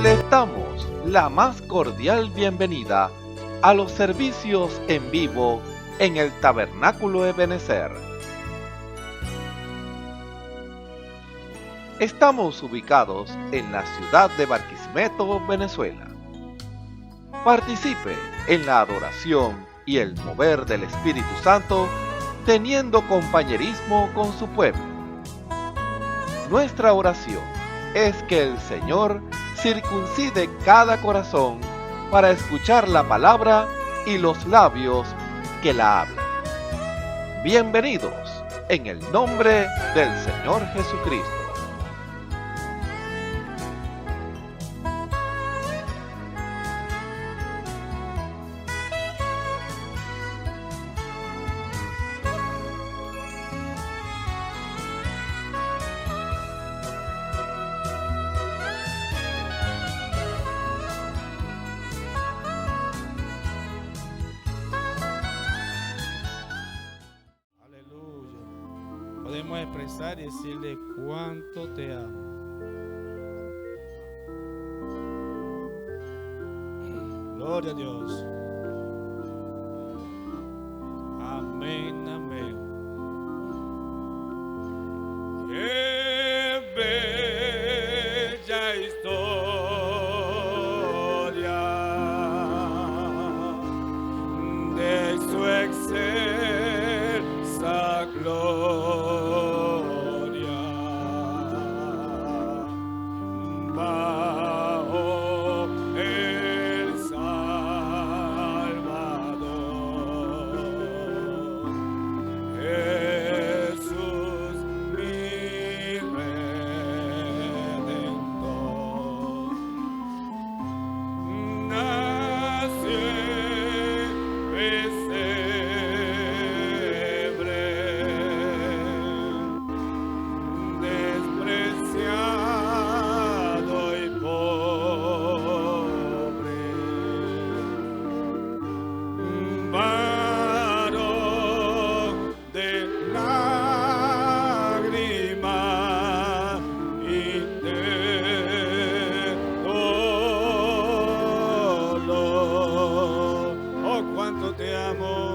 Les damos la más cordial bienvenida a los servicios en vivo en el Tabernáculo Ebenezer. Estamos ubicados en la ciudad de Barquisimeto, Venezuela. Participe en la adoración y el mover del Espíritu Santo, teniendo compañerismo con su pueblo. Nuestra oración es que el Señor circuncide cada corazón para escuchar la palabra y los labios que la hablan. Bienvenidos en el nombre del Señor Jesucristo. Podemos expresar y decirle cuánto te amo. Gloria a Dios. Amén, amén. Qué bella historia de su excelsa gloria. ¡Cuánto le amo!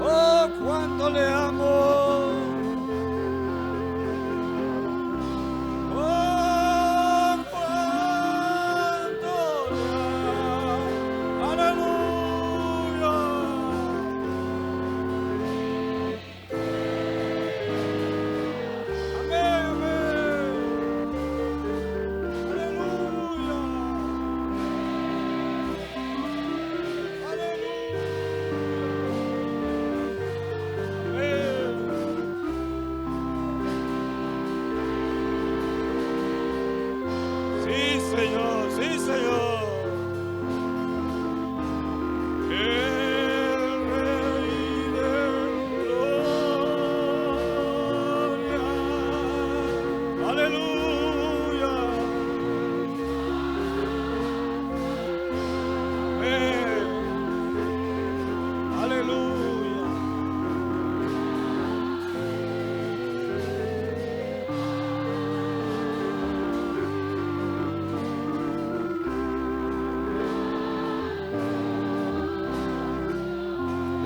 ¡Oh, cuánto le amo! ¡Aleluya! ¡Amén, amén! ¡Aleluya! ¡Aleluya!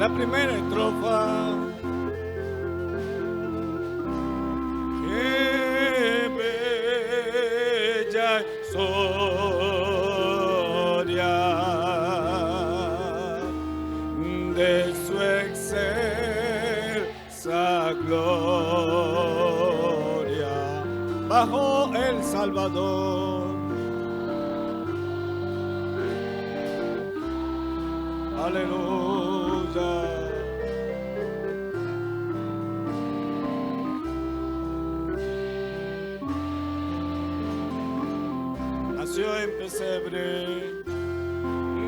la primera estrofa. Qué bella historia de su excelsa gloria bajo el Salvador. Aleluya. Nació en pesebre,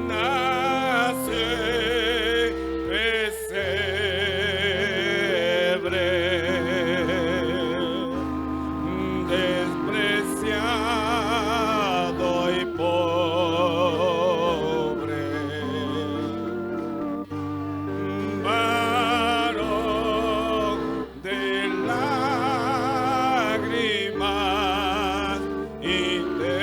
nació en pesebre, despreciado y pobre, varón de lágrimas y de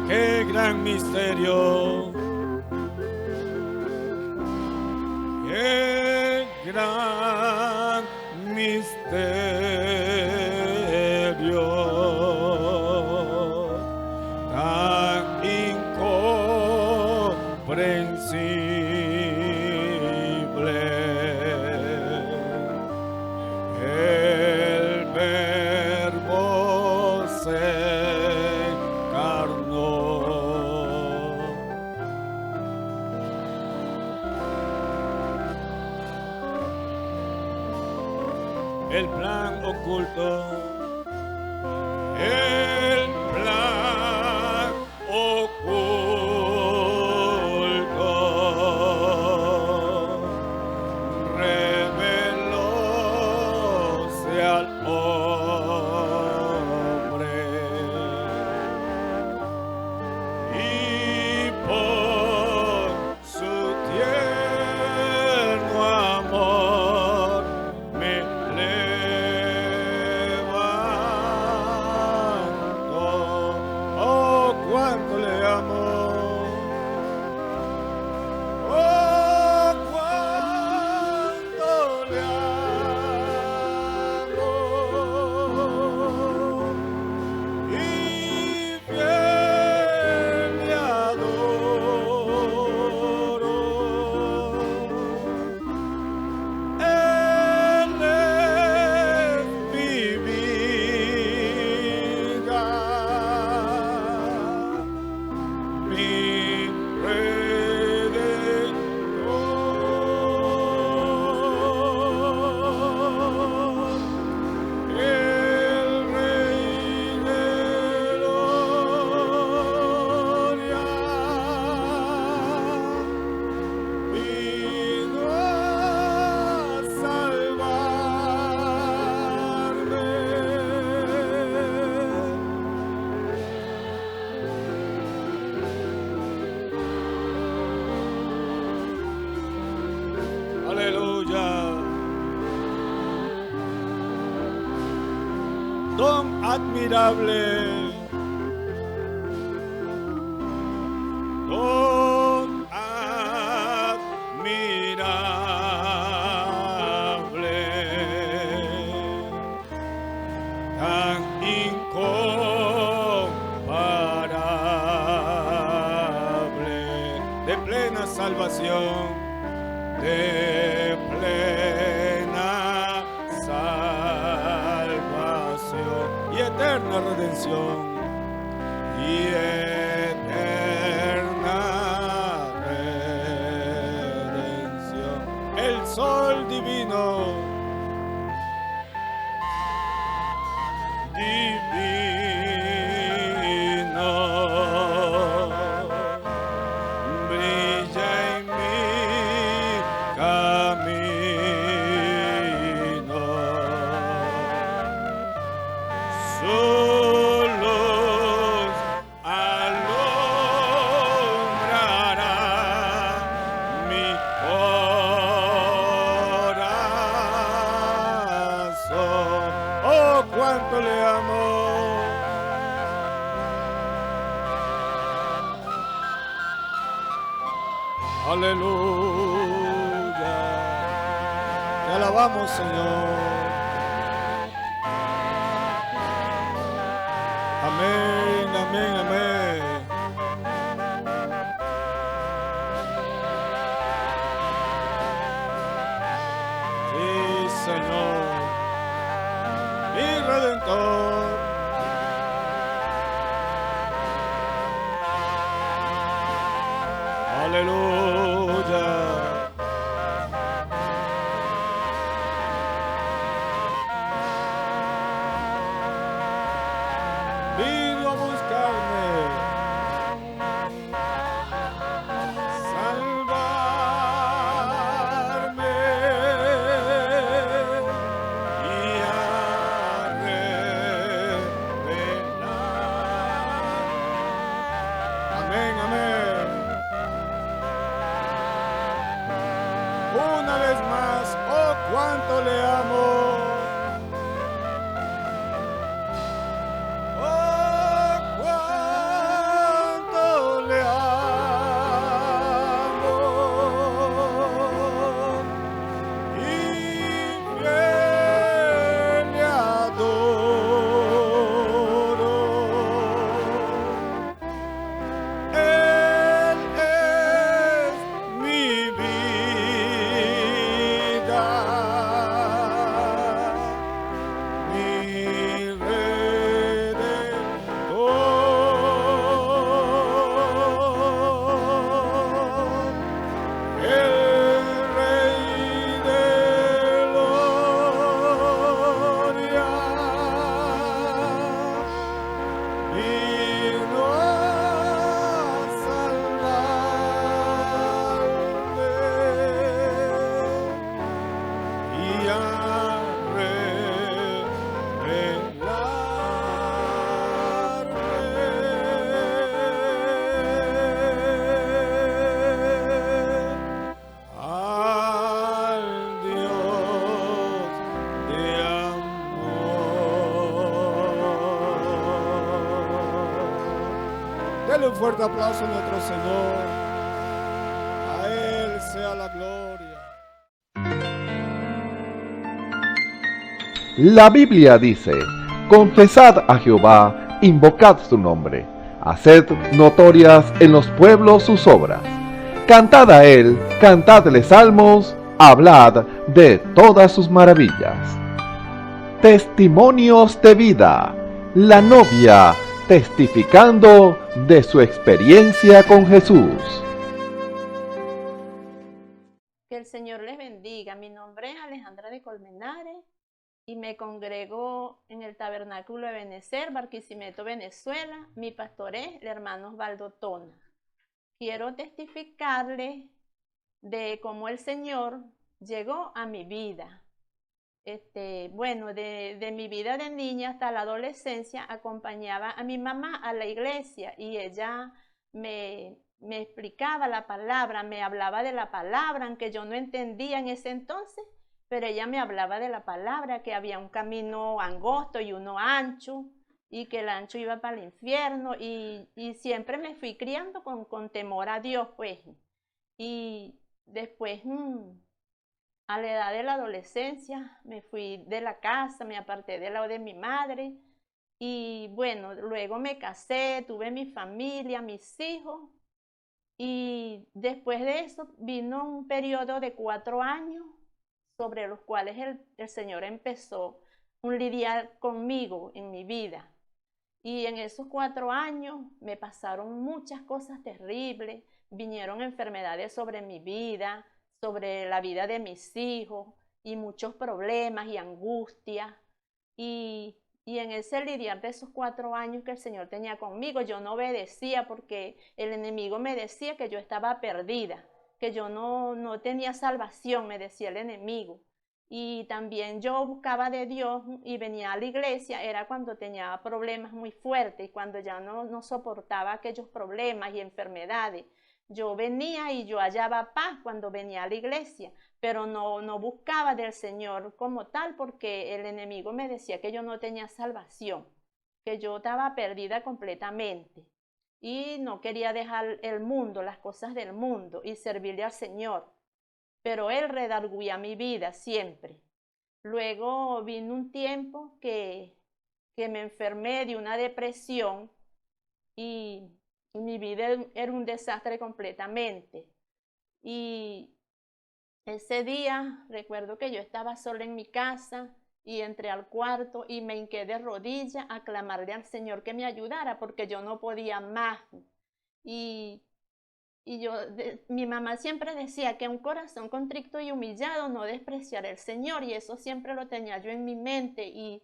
qué gran misterio, qué gran misterio, tan incomprensible. El Verbo se encarnó. El plan oculto, el plan oculto, revelóse al hombre y por su tierno amor me levanto. Oh, cuánto le amo. Oh, cuánto le amo. Y fiel le adoro. Él es mi vida, mi Redentor, el Rey de gloria, vino a salvarme. Aleluya. Don admirable, don admirable. salvación, de plena salvación y eterna redención. Y eterna redención. El sol divino, brilla en mi camino. Su luz alumbrará mi corazón. Oh, cuánto le amo. Aleluya. Te alabamos, Señor. Amén, amén, amén. Sí, Señor, mi Redentor. Aleluya. Vino a buscarme, salvarme y a revelar. Amén, amén. Una vez más, oh, cuánto le amo. Oh, cuánto le amo. Y fiel le adoro. Él es mi vida, mi Redentor, el Rey de gloria, vino a salvarme y a revelarme al Dios de amor. Dele un fuerte aplauso a nuestro Señor. A Él sea la gloria. La Biblia dice: confesad a Jehová, invocad su nombre, haced notorias en los pueblos sus obras. Cantad a él, cantadle salmos, hablad de todas sus maravillas. Testimonios de vida. La novia testificando de su experiencia con Jesús. Que el Señor les bendiga. Mi nombre es Alejandra de Colmenares y me congrego en el Tabernáculo de Benecer, Barquisimeto, Venezuela. Mi pastor es el hermano Osvaldo Tona. Quiero testificarles de cómo el Señor llegó a mi vida. Bueno, de mi vida de niña hasta la adolescencia acompañaba a mi mamá a la iglesia y ella me explicaba la palabra, me hablaba de la palabra, aunque yo no entendía en ese entonces, pero ella me hablaba de la palabra, que había un camino angosto y uno ancho, y que el ancho iba para el infierno, y siempre me fui criando con temor a Dios, pues. Y después, a la edad de la adolescencia, me fui de la casa, me aparté del lado de mi madre, y bueno, luego me casé, tuve mi familia, mis hijos, Y después de eso vino un periodo de 4 años sobre los cuales el Señor empezó a lidiar conmigo en mi vida. Y en esos 4 años me pasaron muchas cosas terribles, vinieron enfermedades sobre mi vida, sobre la vida de mis hijos, y muchos problemas y angustias. Y en ese lidiar de esos 4 años que el Señor tenía conmigo, yo no obedecía porque el enemigo me decía que yo estaba perdida, que yo no tenía salvación, me decía el enemigo. Y también yo buscaba de Dios y venía a la iglesia, era cuando tenía problemas muy fuertes, cuando ya no soportaba aquellos problemas y enfermedades. Yo venía y yo hallaba paz cuando venía a la iglesia, pero no buscaba del Señor como tal, porque el enemigo me decía que yo no tenía salvación, que yo estaba perdida completamente y no quería dejar el mundo, las cosas del mundo y servirle al Señor. Pero Él redarguía mi vida siempre. Luego vino un tiempo que me enfermé de una depresión y mi vida era un desastre completamente. Y ese día recuerdo que yo estaba sola en mi casa y entré al cuarto y me hinqué de rodillas a clamarle al Señor que me ayudara porque yo no podía más. Y mi mamá siempre decía que un corazón contrito y humillado no despreciará al Señor, y eso siempre lo tenía yo en mi mente. Y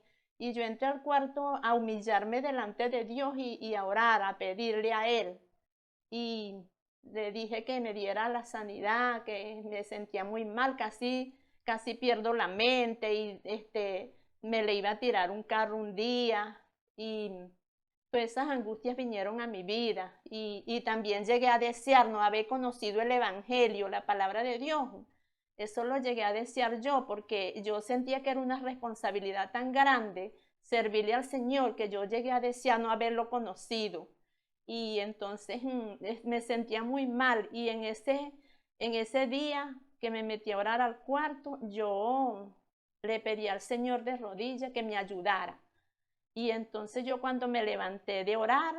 yo entré al cuarto a humillarme delante de Dios y a orar, a pedirle a Él. Y le dije que me diera la sanidad, que me sentía muy mal, casi pierdo la mente y me le iba a tirar un carro un día. Y todas esas angustias vinieron a mi vida y también llegué a desear no haber conocido el Evangelio, la palabra de Dios. Eso lo llegué a desear yo porque yo sentía que era una responsabilidad tan grande servirle al Señor que yo llegué a desear no haberlo conocido. Y entonces me sentía muy mal y en ese día que me metí a orar al cuarto, yo le pedí al Señor de rodillas que me ayudara. Y entonces yo cuando me levanté de orar,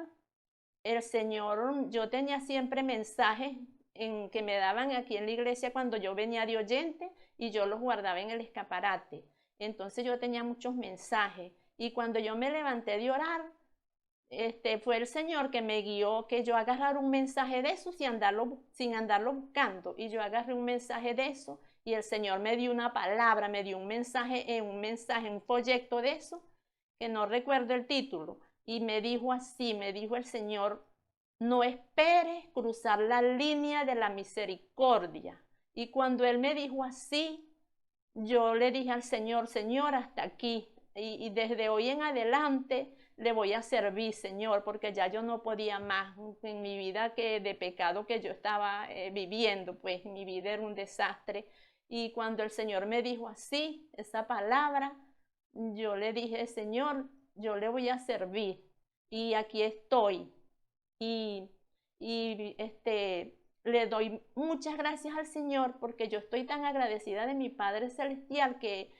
el Señor, yo tenía siempre mensajes que me daban aquí en la iglesia cuando yo venía de oyente y yo los guardaba en el escaparate. Entonces yo tenía muchos mensajes y cuando yo me levanté de orar, fue el Señor que me guió que yo agarrara un mensaje de eso sin andarlo buscando. Y yo agarré un mensaje de eso y el Señor me dio una palabra, me dio un mensaje, un proyecto de eso, que no recuerdo el título. Y me dijo así, me dijo el Señor: no esperes cruzar la línea de la misericordia. Y cuando Él me dijo así, yo le dije al Señor: Señor, hasta aquí. Y desde hoy en adelante le voy a servir, Señor, porque ya yo no podía más en mi vida de pecado que yo estaba viviendo, pues mi vida era un desastre. Y cuando el Señor me dijo así, esa palabra, yo le dije: Señor, yo le voy a servir y aquí estoy. Y, le doy muchas gracias al Señor porque yo estoy tan agradecida de mi Padre Celestial que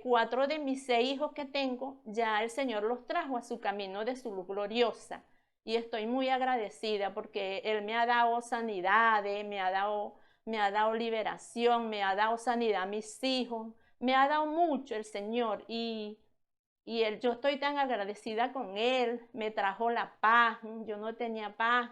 4 de mis 6 hijos que tengo, ya el Señor los trajo a su camino de su luz gloriosa. Y estoy muy agradecida porque Él me ha dado sanidades, me ha dado liberación, me ha dado sanidad a mis hijos, me ha dado mucho el Señor. Yo estoy tan agradecida con Él, me trajo la paz, yo no tenía paz.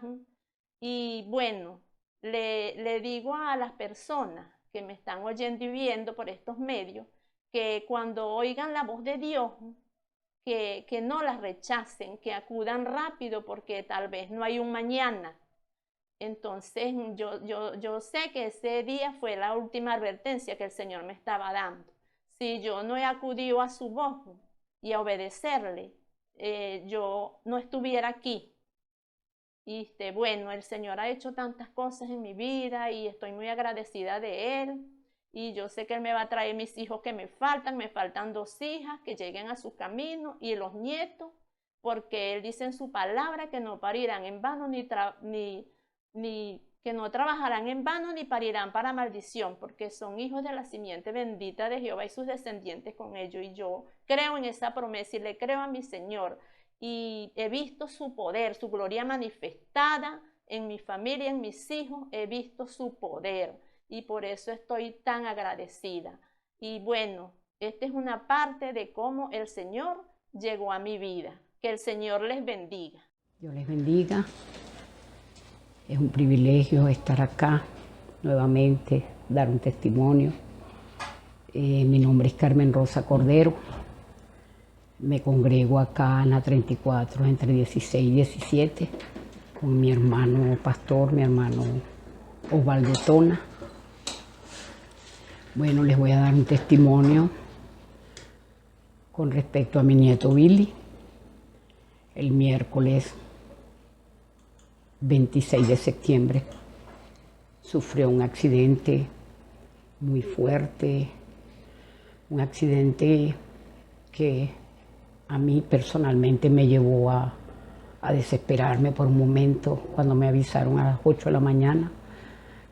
Y bueno, le digo a las personas que me están oyendo y viendo por estos medios, que cuando oigan la voz de Dios, que no las rechacen, que acudan rápido porque tal vez no hay un mañana. Entonces yo sé que ese día fue la última advertencia que el Señor me estaba dando. Si yo no he acudido a su voz y a obedecerle, yo no estuviera aquí. Y bueno, el Señor ha hecho tantas cosas en mi vida y estoy muy agradecida de Él. Y yo sé que Él me va a traer mis hijos que me faltan 2 hijas que lleguen a su camino y los nietos, porque Él dice en su palabra que no parirán en vano que no trabajarán en vano ni parirán para maldición, porque son hijos de la simiente bendita de Jehová y sus descendientes con ellos. Y yo creo en esa promesa y le creo a mi Señor. Y he visto su poder, su gloria manifestada en mi familia, en mis hijos, he visto su poder y por eso estoy tan agradecida. Y bueno, esta es una parte de cómo el Señor llegó a mi vida. Que el Señor les bendiga. Dios les bendiga. Es un privilegio estar acá nuevamente, dar un testimonio. Mi nombre es Carmen Rosa Cordero. Me congrego acá en la 34, entre 16 y 17, con mi hermano pastor, mi hermano Osvaldo Tona. Bueno, les voy a dar un testimonio con respecto a mi nieto Billy. El miércoles 26 de septiembre sufrió un accidente muy fuerte, un accidente que a mí personalmente me llevó a desesperarme por un momento cuando me avisaron a las 8 de la mañana,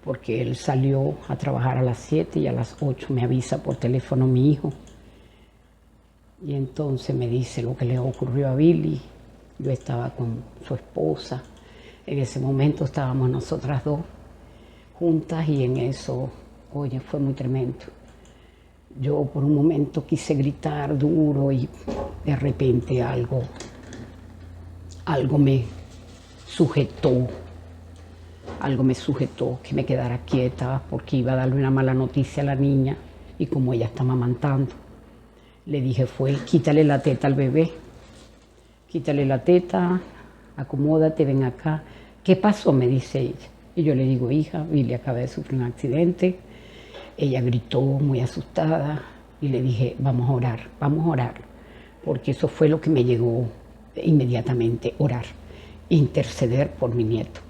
porque él salió a trabajar a las 7 y a las 8 me avisa por teléfono mi hijo. Y entonces me dice lo que le ocurrió a Billy. Yo estaba con su esposa. En ese momento estábamos nosotras dos juntas y en eso, oye, fue muy tremendo. Yo por un momento quise gritar duro y de repente algo me sujetó. Algo me sujetó que me quedara quieta porque iba a darle una mala noticia a la niña y como ella está amamantando, le dije quítale la teta al bebé. Quítale la teta, acomódate, ven acá. ¿Qué pasó?, me dice ella. Y yo le digo, hija, Billy acaba de sufrir un accidente. Ella gritó muy asustada y le dije, vamos a orar, porque eso fue lo que me llegó inmediatamente, orar, interceder por mi nieto.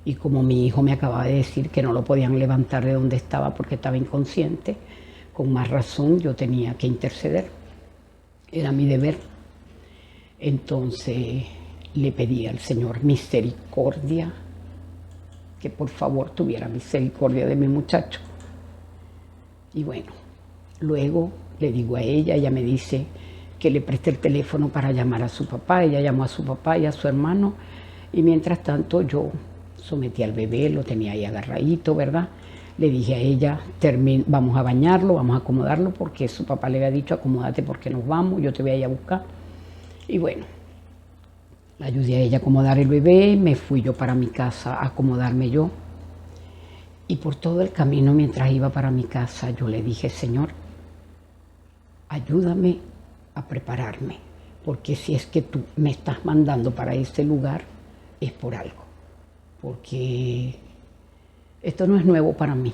Y como mi hijo me acababa de decir que no lo podían levantar de donde estaba porque estaba inconsciente, con más razón yo tenía que interceder. Era mi deber. Entonces le pedí al Señor misericordia, que por favor tuviera misericordia de mi muchacho. Y bueno, luego le digo a ella me dice que le preste el teléfono para llamar a su papá. Ella llamó a su papá y a su hermano y mientras tanto yo sometí al bebé, lo tenía ahí agarradito, ¿verdad? Le dije a ella, vamos a bañarlo, vamos a acomodarlo porque su papá le había dicho, acomódate porque nos vamos, yo te voy a ir a buscar. Y bueno, la ayudé a ella a acomodar el bebé, me fui yo para mi casa a acomodarme yo. Y por todo el camino, mientras iba para mi casa, yo le dije, Señor, ayúdame a prepararme, porque si es que tú me estás mandando para este lugar, es por algo. Porque esto no es nuevo para mí.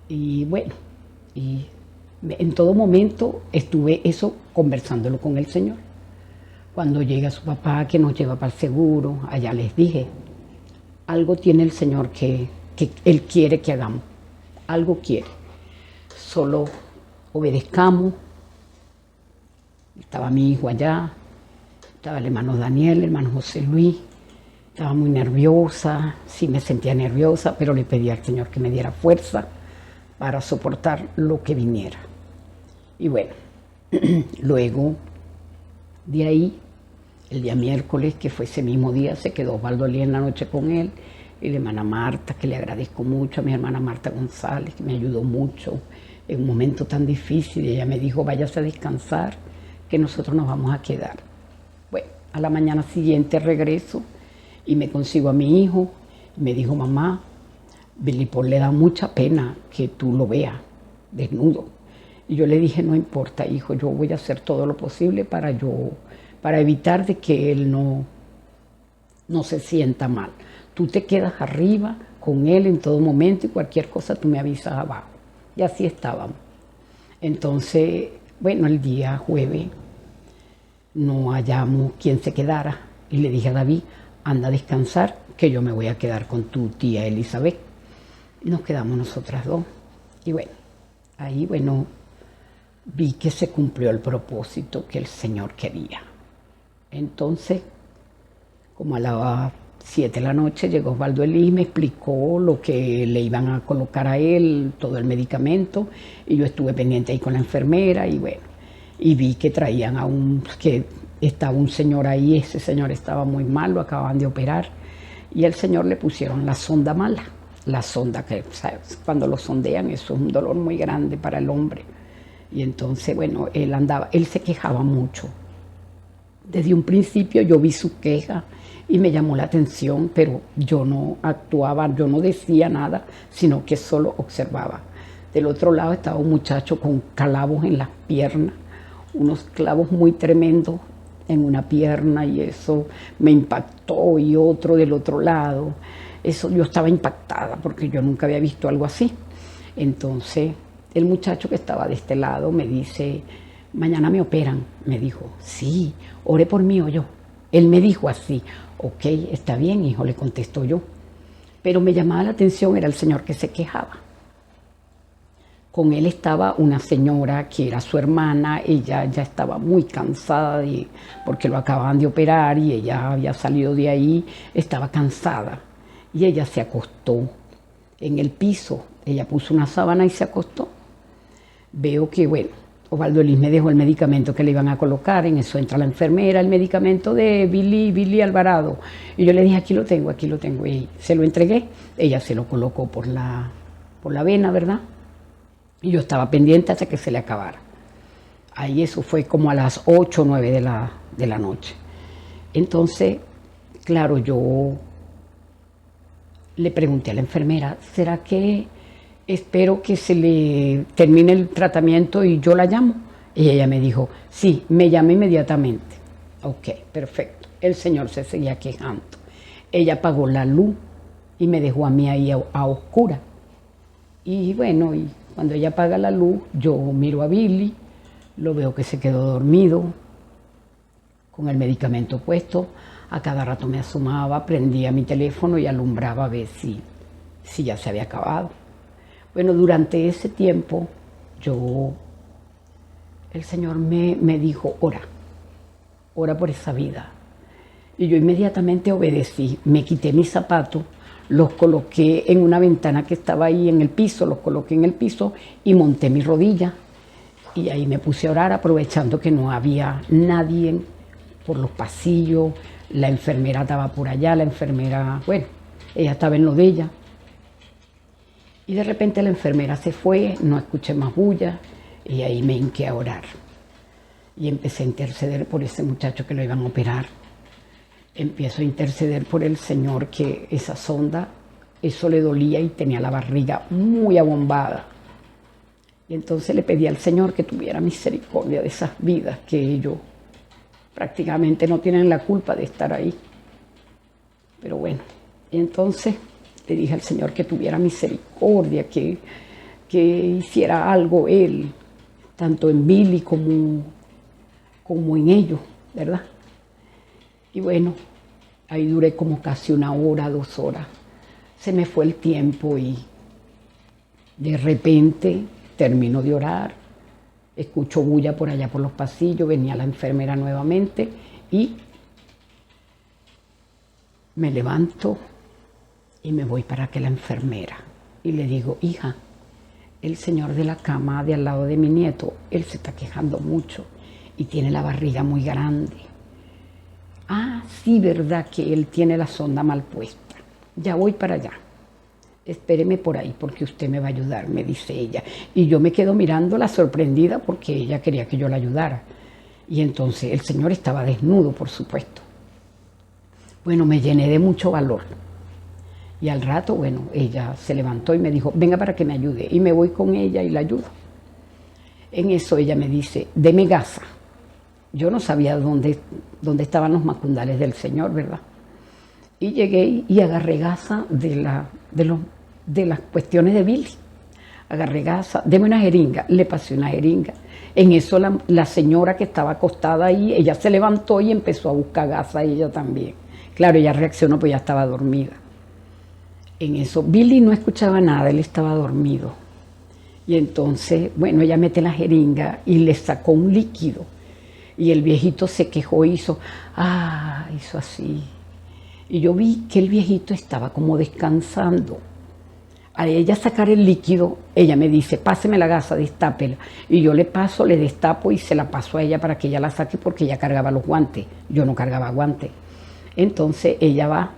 Y bueno, en todo momento estuve eso conversándolo con el Señor. Cuando llega su papá que nos lleva para el seguro, allá les dije, algo tiene el Señor que Él quiere que hagamos, algo quiere. Solo obedezcamos. Estaba mi hijo allá, estaba el hermano Daniel, el hermano José Luis. Estaba muy nerviosa, sí me sentía nerviosa, pero le pedí al Señor que me diera fuerza para soportar lo que viniera. Y bueno, luego de ahí, el día miércoles, que fue ese mismo día, se quedó Osvaldo allí en la noche con él, y la hermana Marta, que le agradezco mucho, a mi hermana Marta González, que me ayudó mucho en un momento tan difícil. Ella me dijo, váyase a descansar, que nosotros nos vamos a quedar. Bueno, a la mañana siguiente regreso y me consigo a mi hijo, y me dijo, mamá, Billy Paul le da mucha pena que tú lo veas desnudo. Y yo le dije, no importa, hijo, yo voy a hacer todo lo posible para evitar de que él no se sienta mal. Tú te quedas arriba con él en todo momento y cualquier cosa tú me avisas abajo. Y así estábamos. Entonces, bueno, el día jueves no hallamos quien se quedara y le dije a David, anda a descansar, que yo me voy a quedar con tu tía Elizabeth. Y nos quedamos nosotras dos. Y bueno, ahí, bueno, vi que se cumplió el propósito que el Señor quería. Entonces, como a las 7 de la noche llegó Osvaldo Elí, me explicó lo que le iban a colocar a él, todo el medicamento, y yo estuve pendiente ahí con la enfermera, y bueno, y vi que traían que estaba un señor ahí, ese señor estaba muy mal, lo acababan de operar, y al señor le pusieron la sonda mala. La sonda que, ¿sabes? Cuando lo sondean, eso es un dolor muy grande para el hombre. Y entonces, bueno, él se quejaba mucho. Desde un principio yo vi su queja y me llamó la atención, pero yo no actuaba, yo no decía nada, sino que solo observaba. Del otro lado estaba un muchacho con clavos en las piernas, unos clavos muy tremendos en una pierna, y eso me impactó, y otro del otro lado. Eso, yo estaba impactada porque yo nunca había visto algo así. Entonces el muchacho que estaba de este lado me dice: mañana me operan. Me dijo: sí, ore por mí o yo. Él me dijo así. Ok, está bien, hijo, le contestó yo. Pero me llamaba la atención, era el señor que se quejaba. Con él estaba una señora que era su hermana. Ella ya estaba muy cansada porque lo acababan de operar y ella había salido de ahí, estaba cansada. Y ella se acostó en el piso. Ella puso una sábana y se acostó. Veo que, bueno, Osvaldo Elis me dejó el medicamento que le iban a colocar. En eso entra la enfermera: el medicamento de Billy Alvarado. Y yo le dije: aquí lo tengo. Y se lo entregué. Ella se lo colocó por la vena, ¿verdad? Y yo estaba pendiente hasta que se le acabara. Ahí eso fue como a las 8 o 9 de la noche. Entonces, claro, yo le pregunté a la enfermera: ¿será que espero que se le termine el tratamiento y yo la llamo? Y ella me dijo: sí, me llama inmediatamente. Ok, perfecto. El señor se seguía quejando. Ella apagó la luz y me dejó a mí ahí a oscura. Y bueno, y cuando ella apaga la luz, yo miro a Billy, lo veo que se quedó dormido, con el medicamento puesto. A cada rato me asomaba, prendía mi teléfono y alumbraba a ver si ya se había acabado. Bueno, durante ese tiempo, el Señor me dijo: ora por esa vida. Y yo inmediatamente obedecí. Me quité mis zapatos, los coloqué en una ventana que estaba ahí en el piso, los coloqué en el piso y monté mi rodilla. Y ahí me puse a orar, aprovechando que no había nadie por los pasillos. La enfermera estaba por allá, bueno, ella estaba en lo de ella. Y de repente la enfermera se fue, no escuché más bulla, y ahí me hinqué a orar. Y empecé a interceder por ese muchacho que lo iban a operar. Empiezo a interceder por el Señor, que esa sonda, eso le dolía y tenía la barriga muy abombada. Y entonces le pedí al Señor que tuviera misericordia de esas vidas que ellos prácticamente no tienen la culpa de estar ahí. Pero bueno, y entonces le dije al Señor que tuviera misericordia, que hiciera algo Él, tanto en Billy como en ellos, ¿verdad? Y bueno, ahí duré como casi 1 hora, 2 horas. Se me fue el tiempo y de repente termino de orar. Escucho bulla por allá por los pasillos, venía la enfermera nuevamente y me levanto y me voy para que la enfermera. Y le digo: hija, el señor de la cama de al lado de mi nieto, él se está quejando mucho y tiene la barriga muy grande. Ah, sí, verdad que él tiene la sonda mal puesta. Ya voy para allá. Espéreme por ahí porque usted me va a ayudar, me dice ella. Y yo me quedo mirándola sorprendida porque ella quería que yo la ayudara. Y entonces el señor estaba desnudo, por supuesto. Bueno, me llené de mucho valor. Y al rato, bueno, ella se levantó y me dijo: venga para que me ayude. Y me voy con ella y la ayudo. En eso ella me dice: deme gasa. Yo no sabía dónde estaban los macundales del Señor, ¿verdad? Y llegué y agarré gasa de las cuestiones de Billy. Agarré gasa, deme una jeringa, le pasé una jeringa. En eso la señora que estaba acostada ahí, ella se levantó y empezó a buscar gasa, ella también. Claro, ella reaccionó, pues ya estaba dormida. En eso, Billy no escuchaba nada, él estaba dormido. Y entonces, bueno, ella mete la jeringa y le sacó un líquido. Y el viejito se quejó, hizo así. Y yo vi que el viejito estaba como descansando. A ella sacar el líquido, ella me dice: páseme la gasa, destápela. Y yo le paso, le destapo y se la paso a ella para que ella la saque porque ella cargaba los guantes. Yo no cargaba guantes. Entonces ella va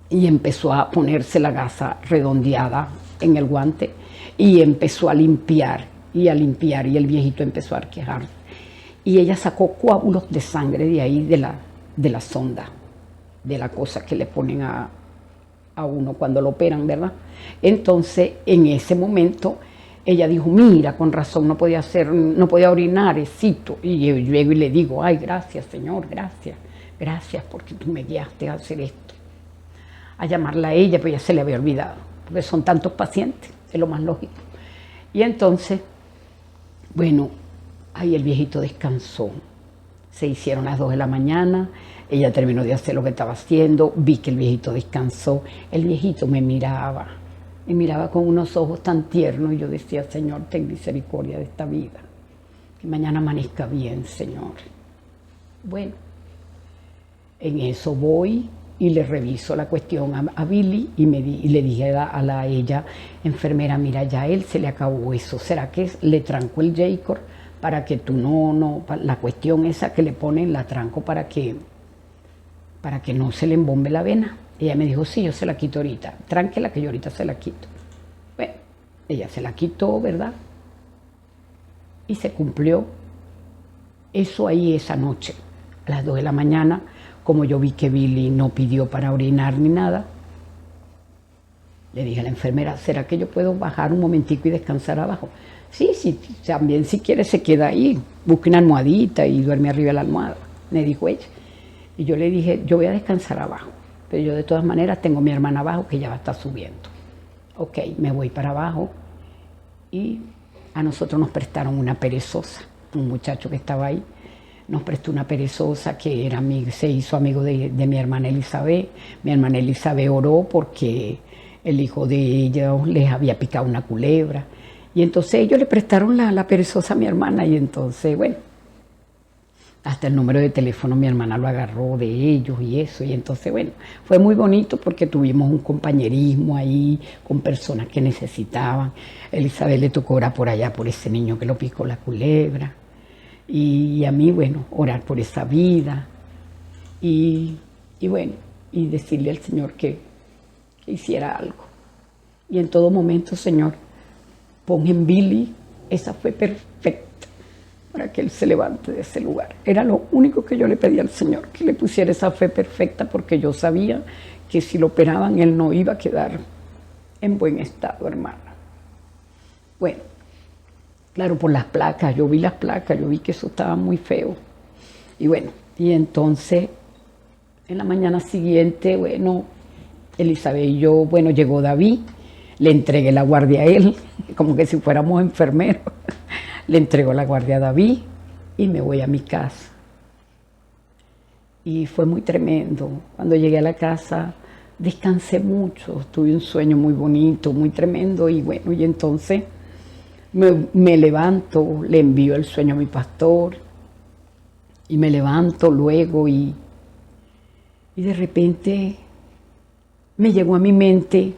y empezó a ponerse la gasa redondeada en el guante y empezó a limpiar y el viejito empezó a arquejar. Y ella sacó coágulos de sangre de ahí, de la sonda, de la cosa que le ponen a uno cuando lo operan, ¿verdad? Entonces, en ese momento, ella dijo, mira, con razón, no podía orinar, excito. Y yo llego y le digo, ay, gracias, Señor, gracias porque tú me guiaste a hacer esto. A llamarla a ella, pero ya se le había olvidado, porque son tantos pacientes, es lo más lógico. Y entonces, bueno, ahí el viejito descansó. Se hicieron las 2 de la mañana, ella terminó de hacer lo que estaba haciendo, vi que el viejito descansó, el viejito me miraba con unos ojos tan tiernos y yo decía, Señor, ten misericordia de esta vida, que mañana amanezca bien, Señor. Bueno, en eso voy y le reviso la cuestión a Billy y le dije a ella, enfermera, mira, ya a él se le acabó eso, ¿será que le tranco el J-Cord para que tú la cuestión esa que le ponen, la tranco para que no se le embombe la vena? Ella me dijo, sí, yo se la quito ahorita, tránquela que yo ahorita se la quito. Bueno, ella se la quitó, ¿verdad? Y se cumplió eso ahí esa noche, a las 2 de la mañana, como yo vi que Billy no pidió para orinar ni nada, le dije a la enfermera, ¿será que yo puedo bajar un momentico y descansar abajo? Sí, también si quiere se queda ahí, busque una almohadita y duerme arriba de la almohada, me dijo ella. Y yo le dije, yo voy a descansar abajo, pero yo de todas maneras tengo a mi hermana abajo que ya va a estar subiendo. Ok, me voy para abajo y a nosotros nos prestaron una perezosa, un muchacho que estaba ahí, nos prestó una perezosa que se hizo amigo de mi hermana Elizabeth. Mi hermana Elizabeth oró porque el hijo de ella les había picado una culebra. Y entonces ellos le prestaron la perezosa a mi hermana y entonces, bueno, hasta el número de teléfono mi hermana lo agarró de ellos y eso. Y entonces, bueno, fue muy bonito porque tuvimos un compañerismo ahí con personas que necesitaban. Elizabeth le tocó orar por allá por ese niño que lo picó la culebra. Y a mí, bueno, orar por esa vida y bueno, y decirle al Señor que hiciera algo. Y en todo momento, Señor, pon en Billy esa fe perfecta para que él se levante de ese lugar. Era lo único que yo le pedía al Señor, que le pusiera esa fe perfecta, porque yo sabía que si lo operaban él no iba a quedar en buen estado, hermana. Bueno, claro, por las placas, yo vi las placas, yo vi que eso estaba muy feo. Y bueno, y entonces, en la mañana siguiente, bueno, Elizabeth y yo, bueno, llegó David, le entregué la guardia a él, como que si fuéramos enfermeros. Le entregó la guardia a David y me voy a mi casa. Y fue muy tremendo. Cuando llegué a la casa, descansé mucho, tuve un sueño muy bonito, muy tremendo. Y bueno, y entonces me levanto, le envío el sueño a mi pastor y me levanto luego y de repente me llegó a mi mente,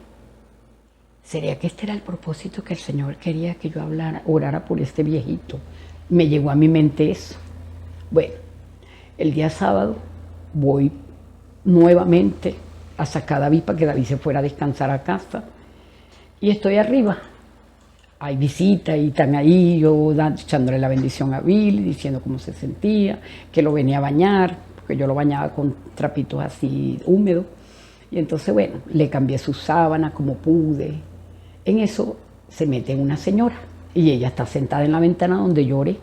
¿sería que este era el propósito que el Señor quería que yo orara por este viejito? Me llegó a mi mente eso. Bueno, el día sábado voy nuevamente a sacar a David para que David se fuera a descansar a casa y estoy arriba. Hay visitas y están ahí, yo echándole la bendición a Billy, diciendo cómo se sentía, que lo venía a bañar, porque yo lo bañaba con trapitos así húmedos. Y entonces, bueno, le cambié su sábana como pude. En eso se mete una señora y ella está sentada en la ventana donde lloré.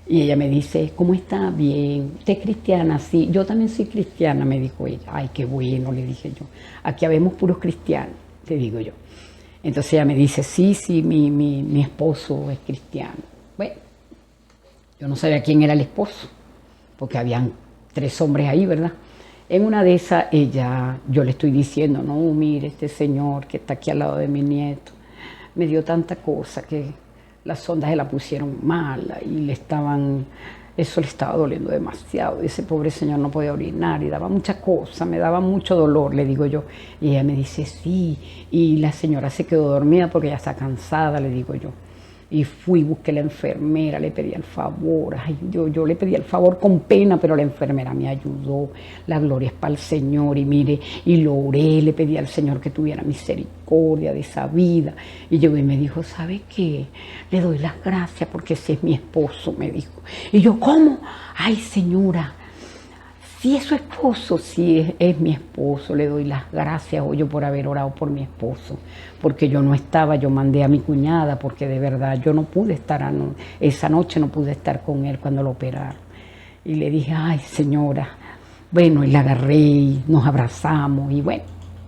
Y ella me dice, ¿cómo está? Bien. ¿Usted es cristiana? Sí. Yo también soy cristiana, me dijo ella. Ay, qué bueno, le dije yo. Aquí habemos puros cristianos, le digo yo. Entonces ella me dice, sí, mi esposo es cristiano. Bueno, yo no sabía quién era el esposo, porque habían 3 hombres ahí, ¿verdad? En una de esas, yo le estoy diciendo, no, mire, este señor que está aquí al lado de mi nieto, me dio tanta cosa que las sondas se la pusieron mala y eso le estaba doliendo demasiado. Ese pobre señor no podía orinar y daba mucha cosa, me daba mucho dolor, le digo yo. Y ella me dice, sí, y la señora se quedó dormida porque ya está cansada, le digo yo. Y fui, busqué la enfermera, le pedí el favor. Ay, yo le pedí el favor con pena, pero la enfermera me ayudó. La gloria es para el Señor. Y mire, y lo oré, le pedí al Señor que tuviera misericordia de esa vida. Y llegó y me dijo, ¿sabe qué? Le doy las gracias porque ese es mi esposo, me dijo. Y yo, ¿cómo? Ay, señora, si es su esposo, sí es mi esposo, le doy las gracias hoy por haber orado por mi esposo, porque yo no estaba, yo mandé a mi cuñada, porque de verdad yo no pude estar, esa noche no pude estar con él cuando lo operaron. Y le dije, ay señora, bueno, y la agarré y nos abrazamos, y bueno,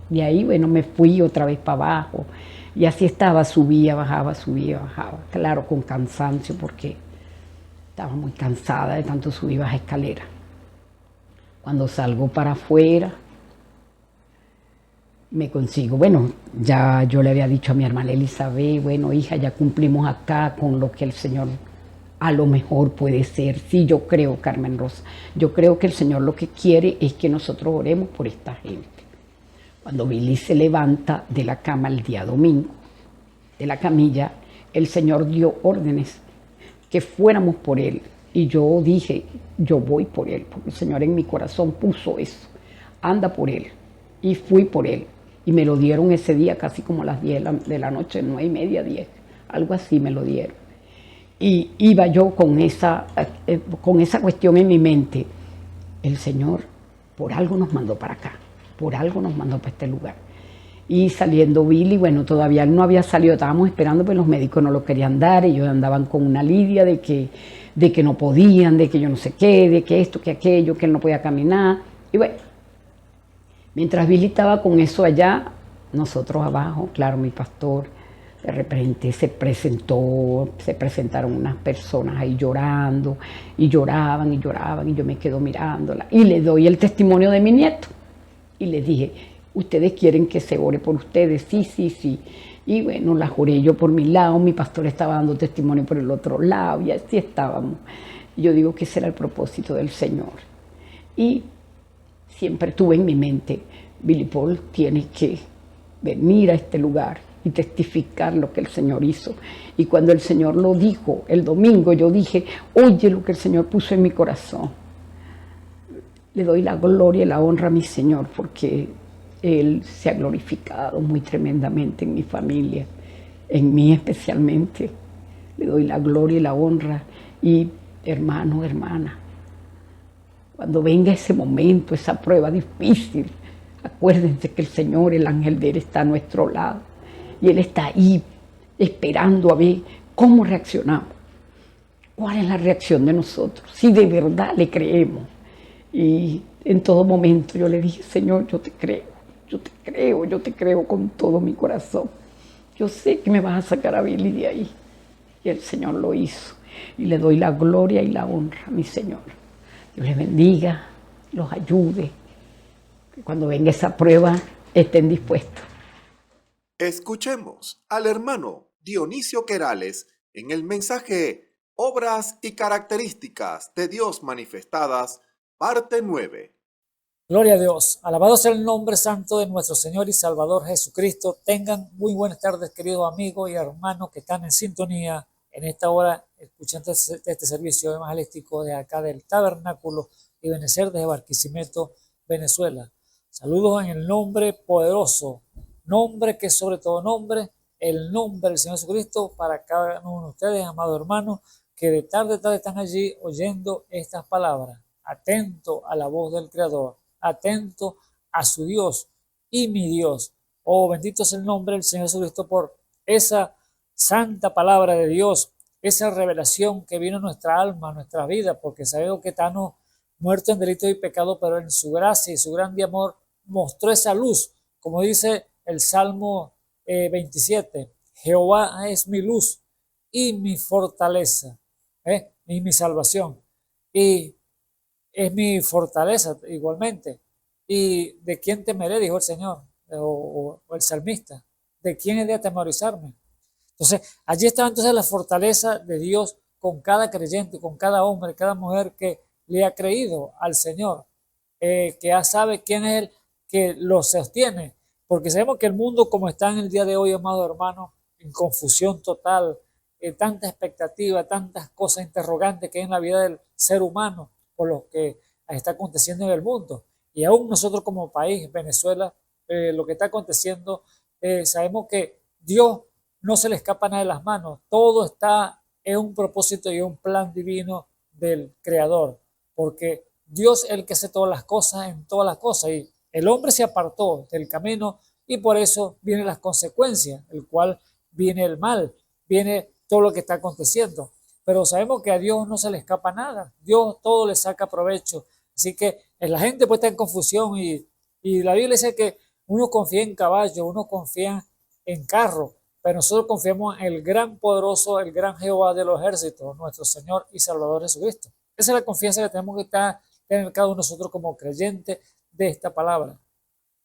de ahí, bueno, me fui otra vez para abajo, y así estaba, subía, bajaba, claro, con cansancio, porque estaba muy cansada de tanto subir baja escalera. Cuando salgo para afuera, me consigo, bueno, ya yo le había dicho a mi hermana Elizabeth, bueno, hija, ya cumplimos acá con lo que el Señor a lo mejor puede ser. Sí, yo creo, Carmen Rosa, yo creo que el Señor lo que quiere es que nosotros oremos por esta gente. Cuando Billy se levanta de la cama el día domingo, de la camilla, el Señor dio órdenes que fuéramos por él. Y yo dije, yo voy por él, porque el Señor en mi corazón puso eso. Anda por él. Y fui por él. Y me lo dieron ese día casi como a las 10 de la noche, 9:30, 10. Algo así me lo dieron. Y iba yo con esa cuestión en mi mente. El Señor por algo nos mandó para acá. Por algo nos mandó para este lugar. Y saliendo Billy, bueno, todavía no había salido, estábamos esperando, pero los médicos no lo querían dar, ellos andaban con una lidia de que no podían, de que yo no sé qué, de que esto, que aquello, que él no podía caminar. Y bueno, mientras Billy estaba con eso allá, nosotros abajo, claro, mi pastor, de repente se presentaron unas personas ahí llorando, y lloraban, y yo me quedo mirándola, y le doy el testimonio de mi nieto, y les dije, ¿ustedes quieren que se ore por ustedes? Sí. Y bueno, la juré yo por mi lado, mi pastor estaba dando testimonio por el otro lado, y así estábamos. Yo digo que ese era el propósito del Señor. Y siempre tuve en mi mente, Billy Paul tiene que venir a este lugar y testificar lo que el Señor hizo. Y cuando el Señor lo dijo el domingo, yo dije, oye lo que el Señor puso en mi corazón. Le doy la gloria y la honra a mi Señor, porque Él se ha glorificado muy tremendamente en mi familia, en mí especialmente. Le doy la gloria y la honra. Y hermano, hermana, cuando venga ese momento, esa prueba difícil, acuérdense que el Señor, el ángel de Él, está a nuestro lado. Y Él está ahí esperando a ver cómo reaccionamos. ¿Cuál es la reacción de nosotros? Si de verdad le creemos. Y en todo momento yo le dije, Señor, yo te creo con todo mi corazón. Yo sé que me vas a sacar a Billy de ahí. Y el Señor lo hizo. Y le doy la gloria y la honra a mi Señor. Dios les bendiga, los ayude. Que cuando venga esa prueba estén dispuestos. Escuchemos al hermano Dionisio Querales en el mensaje Obras y características de Dios manifestadas, parte 9. Gloria a Dios. Alabado sea el nombre santo de nuestro Señor y Salvador Jesucristo. Tengan muy buenas tardes, queridos amigos y hermanos que están en sintonía en esta hora, escuchando este servicio evangelístico de acá del Tabernáculo y Benecer desde Barquisimeto, Venezuela. Saludos en el nombre poderoso, nombre que sobre todo nombre, el nombre del Señor Jesucristo para cada uno de ustedes, amados hermanos, que de tarde a tarde están allí oyendo estas palabras, atento a la voz del Creador, atento a su Dios y mi Dios. Oh, bendito es el nombre del Señor Jesucristo por esa santa palabra de Dios, esa revelación que vino a nuestra alma, a nuestra vida, porque sabemos que estamos muertos en delitos y pecados, pero en su gracia y su grande amor mostró esa luz, como dice el Salmo 27, Jehová es mi luz y mi fortaleza, y mi salvación, y es mi fortaleza igualmente. ¿Y de quién temeré? Dijo el Señor, o el salmista. ¿De quién he de atemorizarme? Entonces, allí está entonces la fortaleza de Dios con cada creyente, con cada hombre, cada mujer que le ha creído al Señor, que ya sabe quién es Él que lo sostiene. Porque sabemos que el mundo como está en el día de hoy, amado hermano, en confusión total, tanta expectativa, tantas cosas interrogantes que hay en la vida del ser humano por lo que está aconteciendo en el mundo. Y aún nosotros como país, Venezuela, lo que está aconteciendo, sabemos que Dios no se le escapa nada de las manos. Todo está en un propósito y un plan divino del Creador, porque Dios es el que hace todas las cosas en todas las cosas, y el hombre se apartó del camino y por eso vienen las consecuencias, el cual viene el mal, viene todo lo que está aconteciendo. Pero sabemos que a Dios no se le escapa nada, Dios todo le saca provecho. Así que la gente puede estar en confusión y la Biblia dice que uno confía en caballo, uno confía en carro, pero nosotros confiamos en el gran poderoso, el gran Jehová de los ejércitos, nuestro Señor y Salvador Jesucristo. Esa es la confianza que tenemos que tener cada uno de nosotros como creyentes de esta palabra.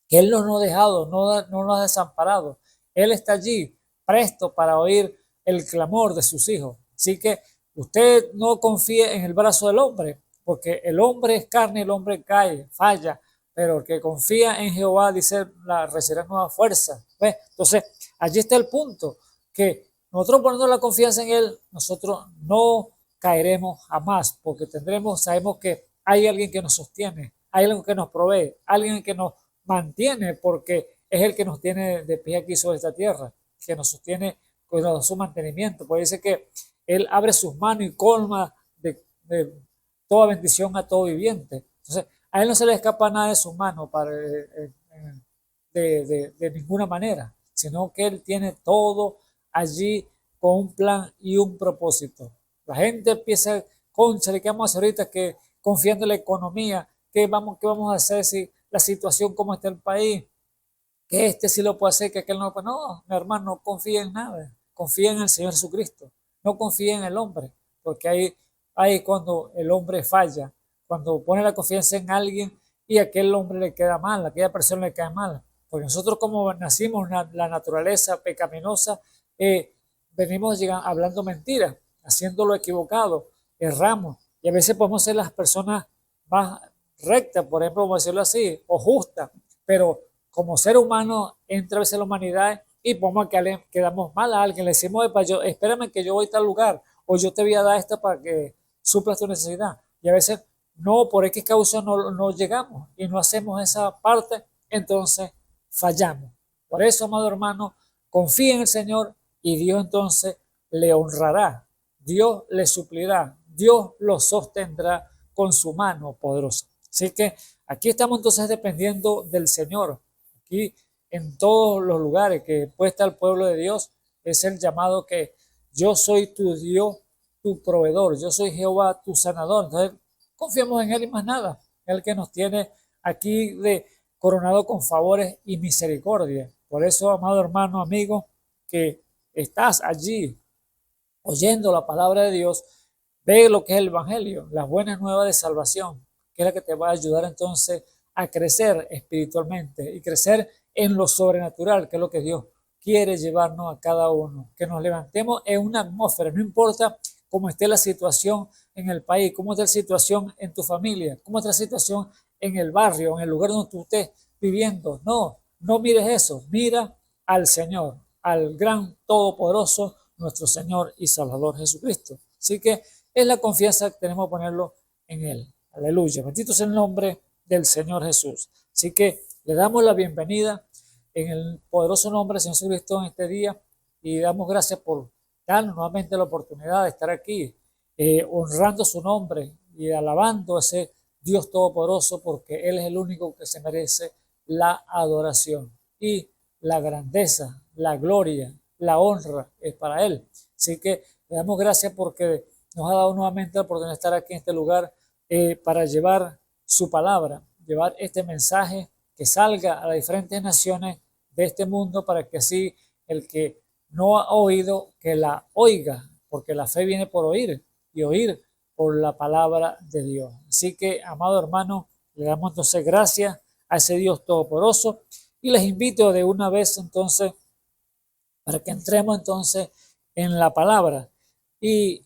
Que Él no nos ha dejado, no nos ha desamparado. Él está allí, presto para oír el clamor de sus hijos. Así que usted no confíe en el brazo del hombre, porque el hombre es carne, el hombre cae, falla, pero el que confía en Jehová, dice, recibirá nueva fuerza. ¿Ves? Entonces, allí está el punto, que nosotros poniendo la confianza en Él, nosotros no caeremos jamás, porque sabemos que hay alguien que nos sostiene, hay alguien que nos provee, alguien que nos mantiene, porque es el que nos tiene de pie aquí sobre esta tierra, que nos sostiene con su mantenimiento. Puede decir que Él abre sus manos y colma de toda bendición a todo viviente. Entonces, a Él no se le escapa nada de sus manos de ninguna manera, sino que Él tiene todo allí con un plan y un propósito. La gente empieza, concha, ¿qué vamos a hacer ahorita? Que confiando en la economía, ¿qué vamos a hacer si la situación como está el país? Que este sí lo puede hacer, que aquel no lo puede. No, mi hermano, no confía en nada, confía en el Señor Jesucristo, no confía en el hombre, porque ahí cuando el hombre falla, cuando pone la confianza en alguien y a aquel hombre le queda mal, a aquella persona le queda mal, porque nosotros como nacimos la naturaleza pecaminosa, venimos hablando mentiras, haciendo lo equivocado, erramos, y a veces podemos ser las personas más rectas, por ejemplo, vamos a decirlo así, o justas, pero como ser humano entra a veces la humanidad y podemos que quedamos mal a alguien, le decimos, espérame que yo voy a tal lugar, o yo te voy a dar esto para que suplas tu necesidad, y a veces no, por X causa no llegamos y no hacemos esa parte, entonces fallamos. Por eso, amado hermano, confía en el Señor y Dios entonces le honrará, Dios le suplirá, Dios lo sostendrá con su mano poderosa. Así que aquí estamos entonces dependiendo del Señor. Aquí en todos los lugares que puede estar el pueblo de Dios es el llamado que yo soy tu Dios, tu proveedor, yo soy Jehová, tu sanador. Entonces confiamos en Él y más nada, Él que nos tiene aquí coronado con favores y misericordia. Por eso, amado hermano, amigo, que estás allí oyendo la palabra de Dios, ve lo que es el Evangelio, las buenas nuevas de salvación, que es la que te va a ayudar entonces a crecer espiritualmente y crecer en lo sobrenatural, que es lo que Dios quiere llevarnos a cada uno, que nos levantemos en una atmósfera, no importa cómo esté la situación en el país, cómo esté la situación en tu familia, cómo esté la situación en el barrio, en el lugar donde tú estés viviendo. No mires eso, mira al Señor, al gran todopoderoso, nuestro Señor y Salvador Jesucristo. Así que es la confianza que tenemos que ponerlo en Él. Aleluya, bendito sea el nombre del Señor Jesús. Así que le damos la bienvenida en el poderoso nombre del Señor Jesucristo en este día y damos gracias por darnos nuevamente la oportunidad de estar aquí, honrando su nombre y alabando a ese Dios todopoderoso, porque Él es el único que se merece la adoración y la grandeza, la gloria, la honra es para Él. Así que le damos gracias porque nos ha dado nuevamente la oportunidad de estar aquí en este lugar para llevar su palabra, llevar este mensaje que salga a las diferentes naciones de este mundo, para que así el que no ha oído, que la oiga, porque la fe viene por oír y oír por la palabra de Dios. Así que, amado hermano, le damos entonces gracias a ese Dios todopoderoso y les invito de una vez entonces para que entremos entonces en la palabra, y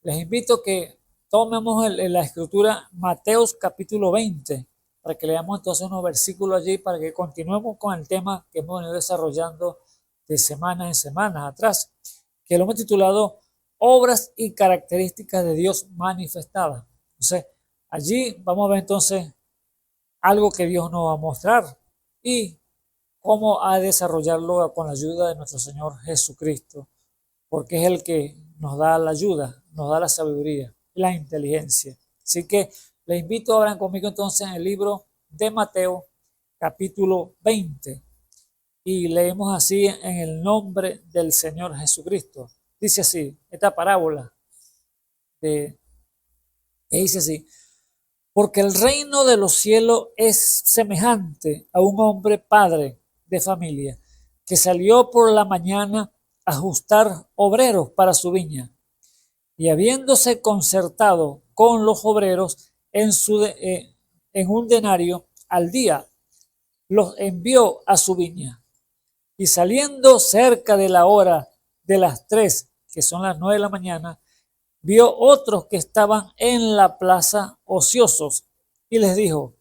les invito que tomemos la escritura Mateos capítulo 20 para que leamos entonces unos versículos allí, para que continuemos con el tema que hemos venido desarrollando de semanas en semanas atrás, que lo hemos titulado obras y características de Dios manifestadas. Entonces, allí vamos a ver entonces algo que Dios nos va a mostrar y cómo ha de desarrollarlo con la ayuda de nuestro Señor Jesucristo, porque es el que nos da la ayuda, nos da la sabiduría, la inteligencia. Así que les invito a hablar conmigo entonces en el libro de Mateo, capítulo 20, y leemos así en el nombre del Señor Jesucristo. Dice así, esta parábola que dice así: porque el reino de los cielos es semejante a un hombre padre de familia que salió por la mañana a ajustar obreros para su viña, y habiéndose concertado con los obreros en un denario al día, los envió a su viña. Y saliendo cerca de la hora de las 3, que son las 9 de la mañana, vio otros que estaban en la plaza ociosos, y les dijo: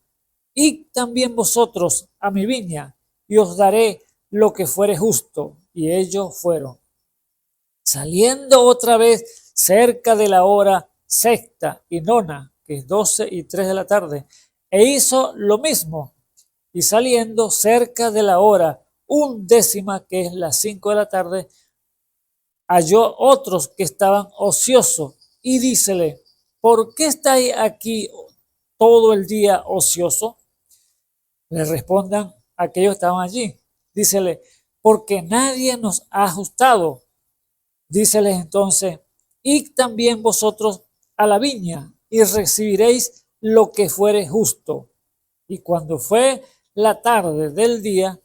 id también vosotros a mi viña, y os daré lo que fuere justo. Y ellos fueron. Saliendo otra vez cerca de la hora sexta y nona, que es 12 y 3 de la tarde, e hizo lo mismo. Y saliendo cerca de la hora undécima, que es las 5 de la tarde, halló otros que estaban ociosos, y dícele: ¿por qué estáis aquí todo el día ocioso? Le respondan aquellos que estaban allí. Dícele: porque nadie nos ha ajustado. Díceles entonces: id también vosotros a la viña, y recibiréis lo que fuere justo. Y cuando fue la tarde del día,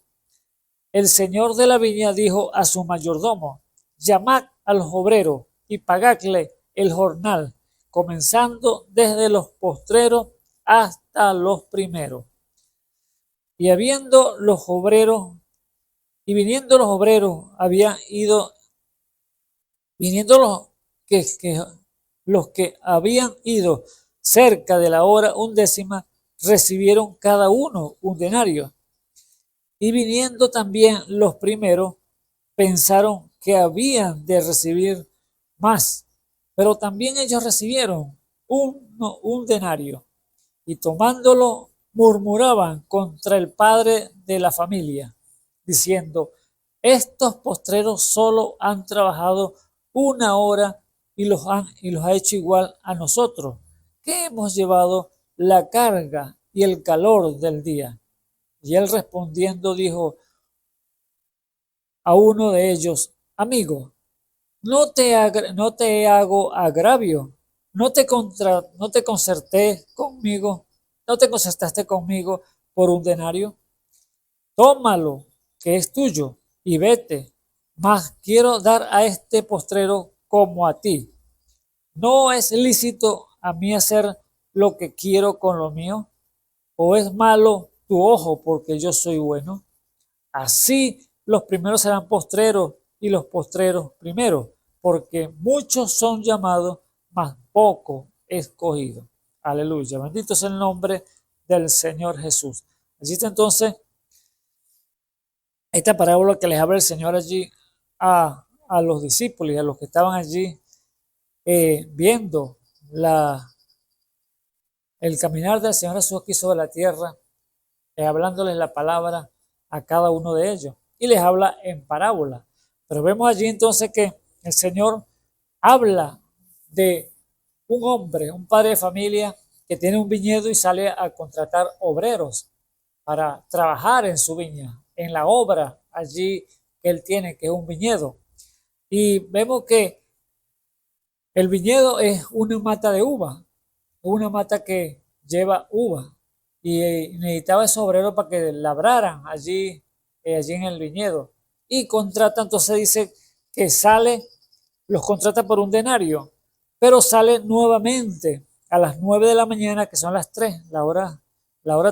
el señor de la viña dijo a su mayordomo: llamad a los obreros y pagadle el jornal, comenzando desde los postreros hasta los primeros. Y viniendo los obreros, los que habían ido cerca de la hora undécima, recibieron cada uno un denario. Y viniendo también los primeros, pensaron que habían de recibir más, pero también ellos recibieron un denario, y tomándolo murmuraban contra el padre de la familia, diciendo: estos postreros solo han trabajado una hora y los ha hecho igual a nosotros, que hemos llevado la carga y el calor del día. Y él respondiendo dijo a uno de ellos: amigo, no te hago agravio, no te concertaste conmigo por un denario. Tómalo, que es tuyo, y vete, mas quiero dar a este postrero como a ti. ¿No es lícito a mí hacer lo que quiero con lo mío? ¿O es malo tu ojo porque yo soy bueno? Así los primeros serán postreros y los postreros primeros, porque muchos son llamados, mas pocos escogidos. Aleluya, bendito es el nombre del Señor Jesús. Allí está entonces esta parábola que les habla el Señor allí a los discípulos y a los que estaban allí viendo el caminar del Señor Jesús aquí sobre la tierra, hablándoles la palabra a cada uno de ellos, y les habla en parábola. Pero vemos allí entonces que el Señor habla de un hombre, un padre de familia que tiene un viñedo y sale a contratar obreros para trabajar en su viña, en la obra allí que él tiene, que es un viñedo. Y vemos que el viñedo es una mata de uva, una mata que lleva uva, y necesitaba esos obreros para que labraran allí en el viñedo. Y contrata, entonces dice que los contrata por un denario, pero sale nuevamente a las 9 de la mañana, que son las 3, la hora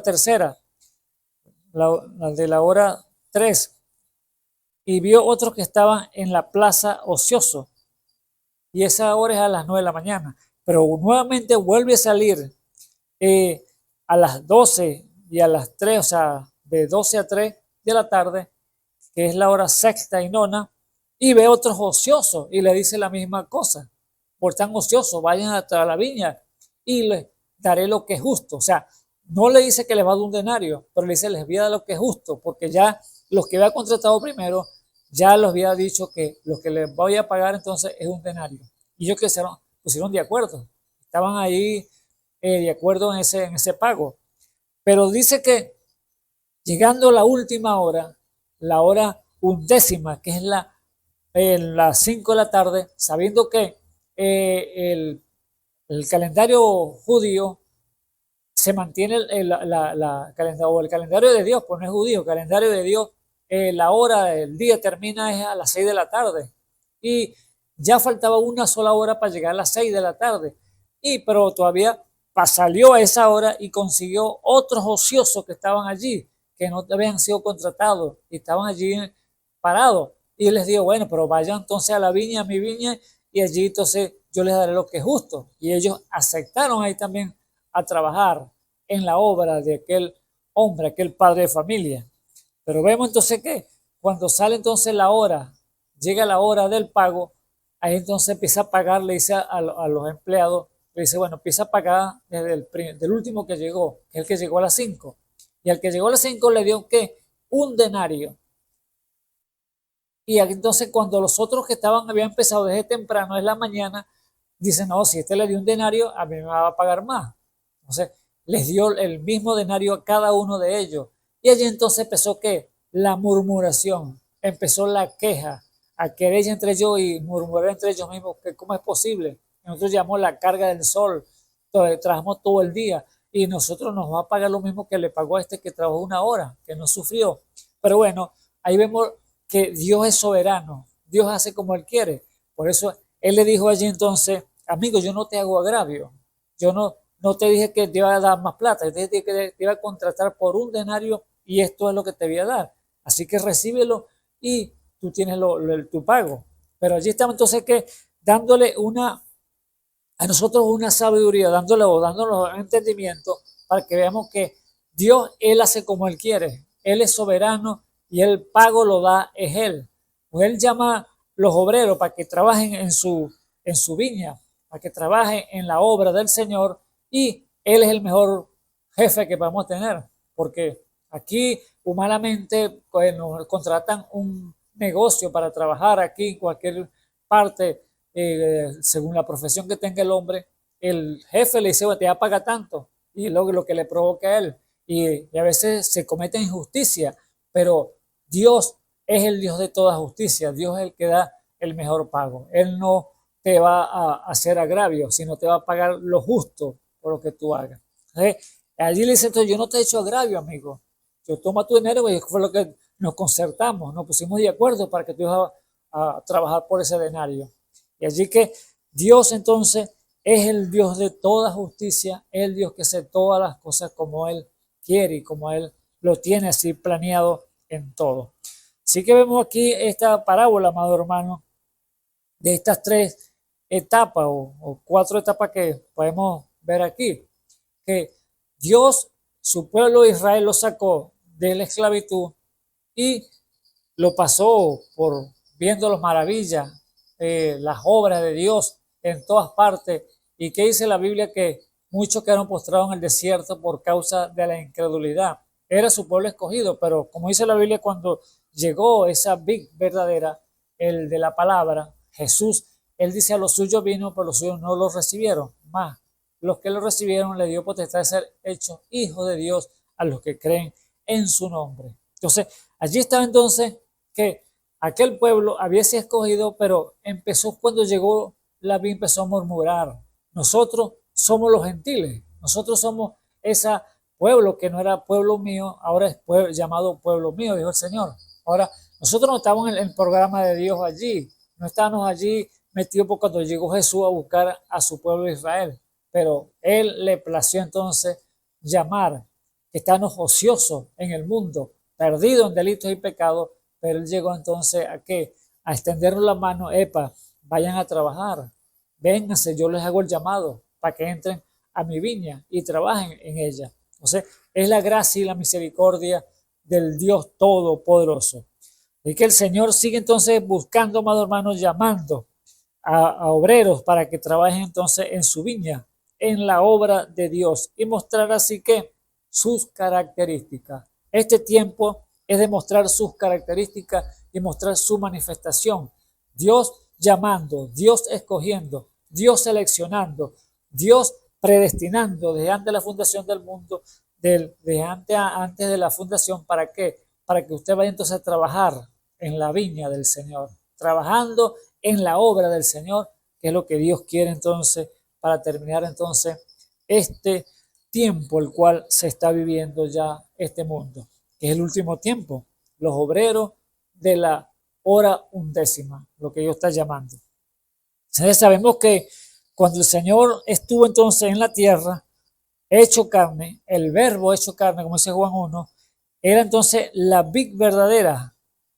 tercera, la hora 3, y vio otros que estaban en la plaza ocioso, y esa hora es a las 9 de la mañana, pero nuevamente vuelve a salir a las 12 y a las 3, o sea, de 12 a 3 de la tarde, que es la hora sexta y nona, y ve otros ociosos y le dice la misma cosa. por tan ociosos, vayan a la viña y les daré lo que es justo. O sea, no le dice que les va a dar un denario, pero le dice, les voy a dar lo que es justo, porque ya los que había contratado primero, ya los había dicho que lo que les voy a pagar entonces es un denario. Y ellos que se pusieron de acuerdo, estaban ahí de acuerdo en ese pago. Pero dice que llegando la última hora, la hora 11ª, que es las 5 de la tarde, sabiendo que el calendario judío se mantiene el calendario de Dios, pues no es judío, el calendario de Dios, la hora del día termina es a las 6 de la tarde. Y ya faltaba una sola hora para llegar a las 6 de la tarde. Pero todavía salió a esa hora y consiguió otros ociosos que estaban allí, que no habían sido contratados y estaban allí parados. Y les digo, bueno, pero vayan entonces a la viña, a mi viña, y allí entonces yo les daré lo que es justo. Y ellos aceptaron ahí también a trabajar en la obra de aquel hombre, aquel padre de familia. Pero vemos entonces que cuando sale entonces la hora, llega la hora del pago, ahí entonces empieza a pagar, le dice a los empleados, le dice, bueno, empieza a pagar desde del último que llegó, que es el que llegó a las 5. Y al que llegó a las 5 le dio, ¿qué? Un denario. Y entonces cuando los otros que habían empezado desde temprano, en la mañana, dicen, no, si este le dio un denario, a mí me va a pagar más. Entonces les dio el mismo denario a cada uno de ellos. Y allí entonces empezó, ¿qué? La murmuración, empezó la queja, a querer entre ellos y murmurar entre ellos mismos, que cómo es posible. Nosotros llamamos la carga del sol, trabajamos todo el día y nosotros nos va a pagar lo mismo que le pagó a este que trabajó una hora, que no sufrió. Pero bueno, ahí vemos que Dios es soberano, Dios hace como Él quiere. Por eso Él le dijo allí entonces, amigo, yo no te hago agravio, yo no te dije que te iba a dar más plata, te dije que te iba a contratar por un denario y esto es lo que te voy a dar. Así que recíbelo y tú tienes tu pago. Pero allí estamos entonces que dándole a nosotros una sabiduría, dándonos entendimiento para que veamos que Dios, Él hace como Él quiere. Él es soberano y el pago lo da es Él. Pues Él llama a los obreros para que trabajen en su viña, para que trabajen en la obra del Señor y Él es el mejor jefe que podemos tener. Porque aquí humanamente pues, nos contratan un negocio para trabajar aquí en cualquier parte, según la profesión que tenga el hombre, el jefe le dice, bueno, te va a pagar tanto, y luego lo que le provoca a él. Y a veces se comete injusticia, pero Dios es el Dios de toda justicia, Dios es el que da el mejor pago. Él no te va a hacer agravio, sino te va a pagar lo justo por lo que tú hagas. Allí le dice, entonces, yo no te he hecho agravio, amigo. Yo toma tu dinero y fue lo que nos concertamos, nos pusimos de acuerdo para que tú ibas a trabajar por ese denario. Y allí que Dios entonces es el Dios de toda justicia, es el Dios que hace todas las cosas como Él quiere y como Él lo tiene así planeado en todo. Así que vemos aquí esta parábola, amado hermano, de estas 3 etapas o 4 etapas que podemos ver aquí. Que Dios, su pueblo Israel, lo sacó de la esclavitud y lo pasó por viendo las maravillas, las obras de Dios en todas partes. ¿Y qué dice la Biblia? Que muchos quedaron postrados en el desierto por causa de la incredulidad. Era su pueblo escogido, pero como dice la Biblia, cuando llegó esa big verdadera, el de la palabra, Jesús, Él dice a los suyos vino, pero los suyos no los recibieron. Más, los que lo recibieron le dio potestad de ser hechos hijos de Dios a los que creen en su nombre. Entonces, allí estaba entonces que aquel pueblo había sido escogido, pero empezó cuando llegó la vida, empezó a murmurar. Nosotros somos los gentiles, nosotros somos ese pueblo que no era pueblo mío, ahora es llamado pueblo mío, dijo el Señor. Ahora, nosotros no estábamos en el programa de Dios allí, no estábamos allí metidos por cuando llegó Jesús a buscar a su pueblo de Israel, pero Él le plació entonces llamar, que están ociosos en el mundo, perdidos en delitos y pecados, pero Él llegó entonces a ¿qué? A extendernos la mano, epa, vayan a trabajar, vénganse, yo les hago el llamado para que entren a mi viña y trabajen en ella. Entonces, es la gracia y la misericordia del Dios Todopoderoso. Y que el Señor sigue entonces buscando, amados hermanos, llamando a obreros para que trabajen entonces en su viña, en la obra de Dios, y mostrar así que sus características. Este tiempo es de mostrar sus características y mostrar su manifestación. Dios llamando, Dios escogiendo, Dios seleccionando, Dios predestinando desde antes de la fundación del mundo, desde antes de la fundación. ¿Para qué? Para que usted vaya entonces a trabajar en la viña del Señor, trabajando en la obra del Señor, que es lo que Dios quiere entonces para terminar entonces este tiempo el cual se está viviendo ya este mundo, que es el último tiempo, los obreros de la hora undécima, lo que Dios está llamando. Entonces sabemos que cuando el Señor estuvo entonces en la tierra, hecho carne, el verbo hecho carne, como dice Juan 1, era entonces la vid verdadera,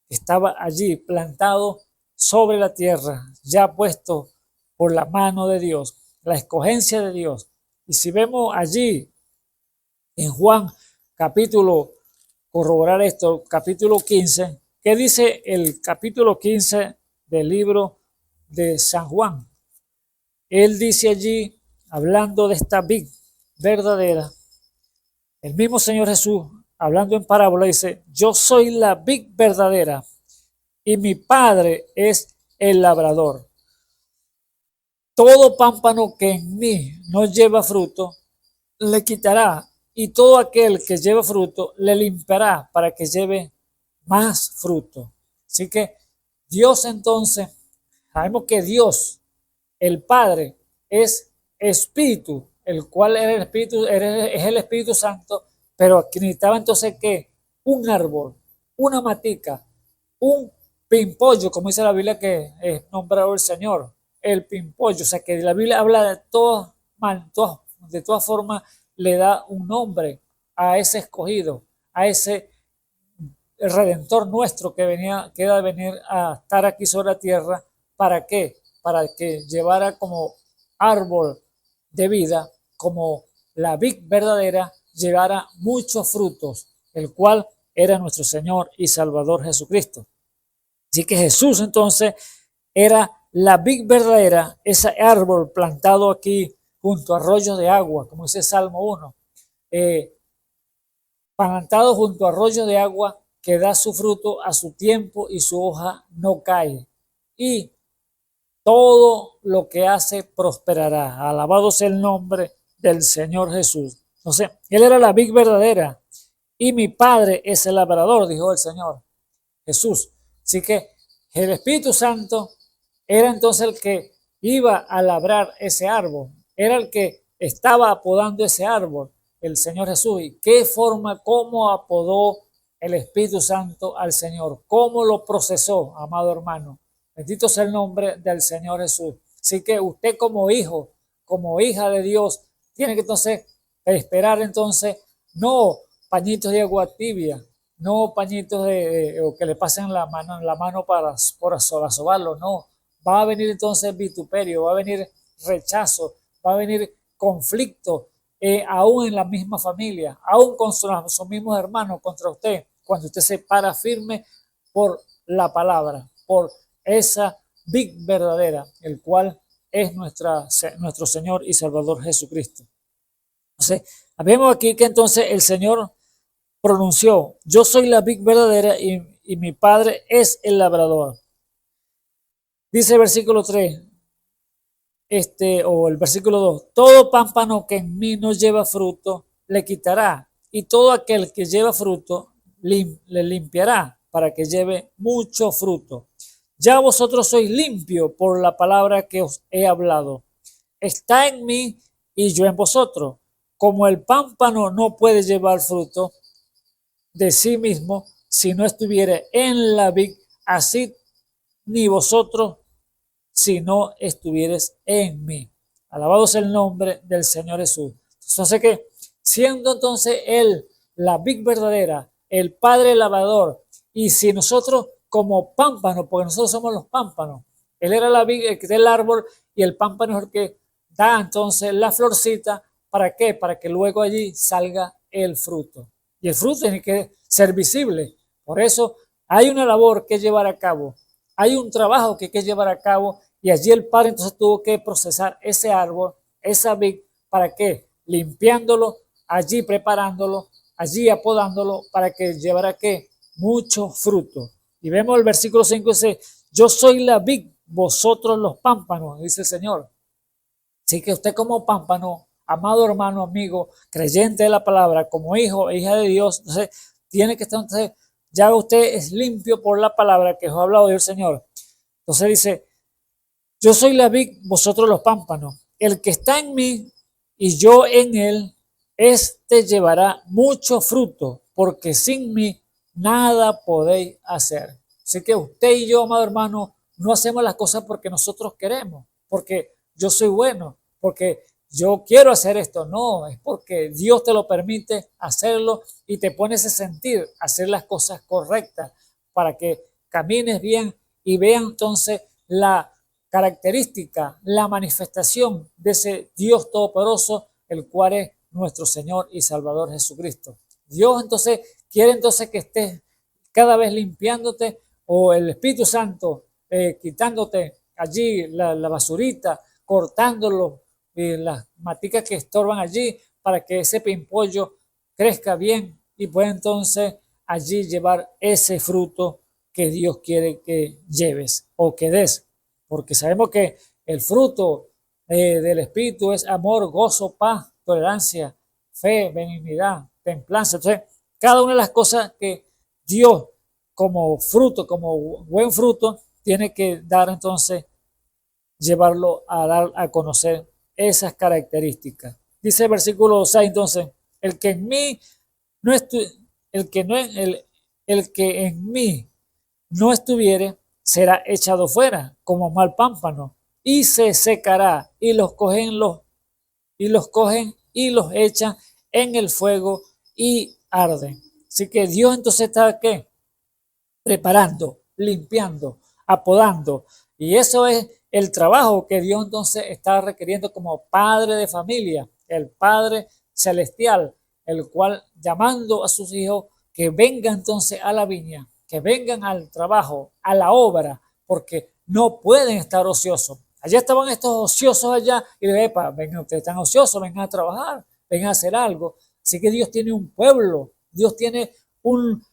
que estaba allí plantado sobre la tierra, ya puesto por la mano de Dios, la escogencia de Dios. Y si vemos allí en Juan capítulo, corroborar esto, capítulo 15, ¿qué dice el capítulo 15 del libro de San Juan? Él dice allí, hablando de esta vid verdadera, el mismo Señor Jesús, hablando en parábola, dice: yo soy la vid verdadera y mi Padre es el labrador. Todo pámpano que en mí no lleva fruto, le quitará, y todo aquel que lleva fruto, le limpiará para que lleve más fruto. Así que Dios entonces, sabemos que Dios, el Padre, es Espíritu, el cual es el Espíritu Santo, pero aquí necesitaba entonces que un árbol, una matica, un pimpollo, como dice la Biblia que es nombrado el Señor, el pimpollo. O sea que la Biblia habla de todas formas, le da un nombre a ese escogido, a ese redentor nuestro que iba a venir a estar aquí sobre la tierra. ¿Para qué? Para que llevara como árbol de vida, como la vid verdadera, llevara muchos frutos, el cual era nuestro Señor y Salvador Jesucristo. Así que Jesús entonces era la vid verdadera, ese árbol plantado aquí junto a arroyos de agua, como dice Salmo 1, plantado junto a arroyos de agua que da su fruto a su tiempo y su hoja no cae. Y todo lo que hace prosperará. Alabado sea el nombre del Señor Jesús. Entonces, Él era la vid verdadera y mi Padre es el labrador, dijo el Señor Jesús. Así que el Espíritu Santo era entonces el que iba a labrar ese árbol, era el que estaba apodando ese árbol, el Señor Jesús. ¿Y qué forma, cómo apodó el Espíritu Santo al Señor? ¿Cómo lo procesó, amado hermano? Bendito sea el nombre del Señor Jesús. Así que usted como hijo, como hija de Dios, tiene que entonces esperar entonces no pañitos de agua tibia, no pañitos o que le pasen la mano para sobarlo, no. Va a venir entonces vituperio, va a venir rechazo, va a venir conflicto, aún en la misma familia, aún con sus mismos hermanos contra usted, cuando usted se para firme por la palabra, por esa vid verdadera, el cual es nuestro Señor y Salvador Jesucristo. Entonces, vemos aquí que entonces el Señor pronunció: yo soy la vid verdadera y mi Padre es el labrador. Dice el versículo 3, o el versículo 2, todo pámpano que en mí no lleva fruto, le quitará, y todo aquel que lleva fruto, le limpiará para que lleve mucho fruto. Ya vosotros sois limpios por la palabra que os he hablado. Está en mí y yo en vosotros. Como el pámpano no puede llevar fruto de sí mismo si no estuviere en la vid, así ni vosotros si no estuvieres en mí. Alabado sea el nombre del Señor Jesús. Entonces que siendo entonces Él la vid verdadera, el Padre labrador, y si nosotros como pámpano, porque nosotros somos los pámpanos, Él era la vid, el que da el árbol, y el pámpano es el que da entonces la florcita. ¿Para qué? Para que luego allí salga el fruto. Y el fruto tiene que ser visible. Por eso hay una labor que llevar a cabo. Hay un trabajo que hay que llevar a cabo Y allí el padre entonces tuvo que procesar ese árbol, esa vid, ¿para qué? Limpiándolo, allí preparándolo, allí apodándolo para que llevara ¿qué? Mucho fruto. Y vemos el versículo 5 dice, yo soy la vid, vosotros los pámpanos, dice el Señor. Así que usted como pámpano, amado hermano, amigo, creyente de la palabra, como hijo e hija de Dios, entonces tiene que estar, entonces, ya usted es limpio por la palabra que os ha hablado hoy el Señor. Entonces dice, yo soy la vid, vosotros los pámpanos. El que está en mí y yo en él, este llevará mucho fruto, porque sin mí nada podéis hacer. Así que usted y yo, amado hermano, no hacemos las cosas porque nosotros queremos, porque yo soy bueno, porque yo quiero hacer esto. No, es porque Dios te lo permite hacerlo y te pone ese sentir, hacer las cosas correctas para que camines bien y vean entonces la característica, la manifestación de ese Dios todopoderoso, el cual es nuestro Señor y Salvador Jesucristo. Dios entonces quiere entonces que estés cada vez limpiándote, o el Espíritu Santo quitándote allí la basurita, cortándolo, las maticas que estorban allí, para que ese pimpollo crezca bien y pueda entonces allí llevar ese fruto que Dios quiere que lleves o que des. Porque sabemos que el fruto del Espíritu es amor, gozo, paz, tolerancia, fe, benignidad, templanza. Entonces, cada una de las cosas que Dios como fruto, como buen fruto, tiene que dar entonces, llevarlo a dar a conocer esas características. Dice el versículo 6 entonces, el que en mí no el que en mí no estuviere será echado fuera como mal pámpano y se secará y los cogen y los echan en el fuego y arden. Así que Dios entonces está ¿qué? Preparando, limpiando, apodando, y eso es el trabajo que Dios entonces está requiriendo como padre de familia, el Padre celestial, el cual llamando a sus hijos que vengan entonces a la viña, que vengan al trabajo, a la obra, porque no pueden estar ociosos. Allá estaban estos ociosos allá y le epa, vengan, ustedes están ociosos, vengan a trabajar, vengan a hacer algo. Así que Dios tiene un pueblo, Dios tiene un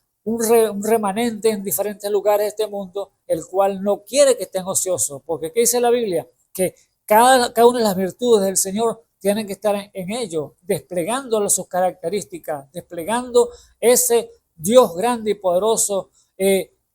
remanente en diferentes lugares de este mundo, el cual no quiere que estén ociosos, porque ¿qué dice la Biblia? Que cada una de las virtudes del Señor tienen que estar en ellos, desplegando sus características, desplegando ese Dios grande y poderoso,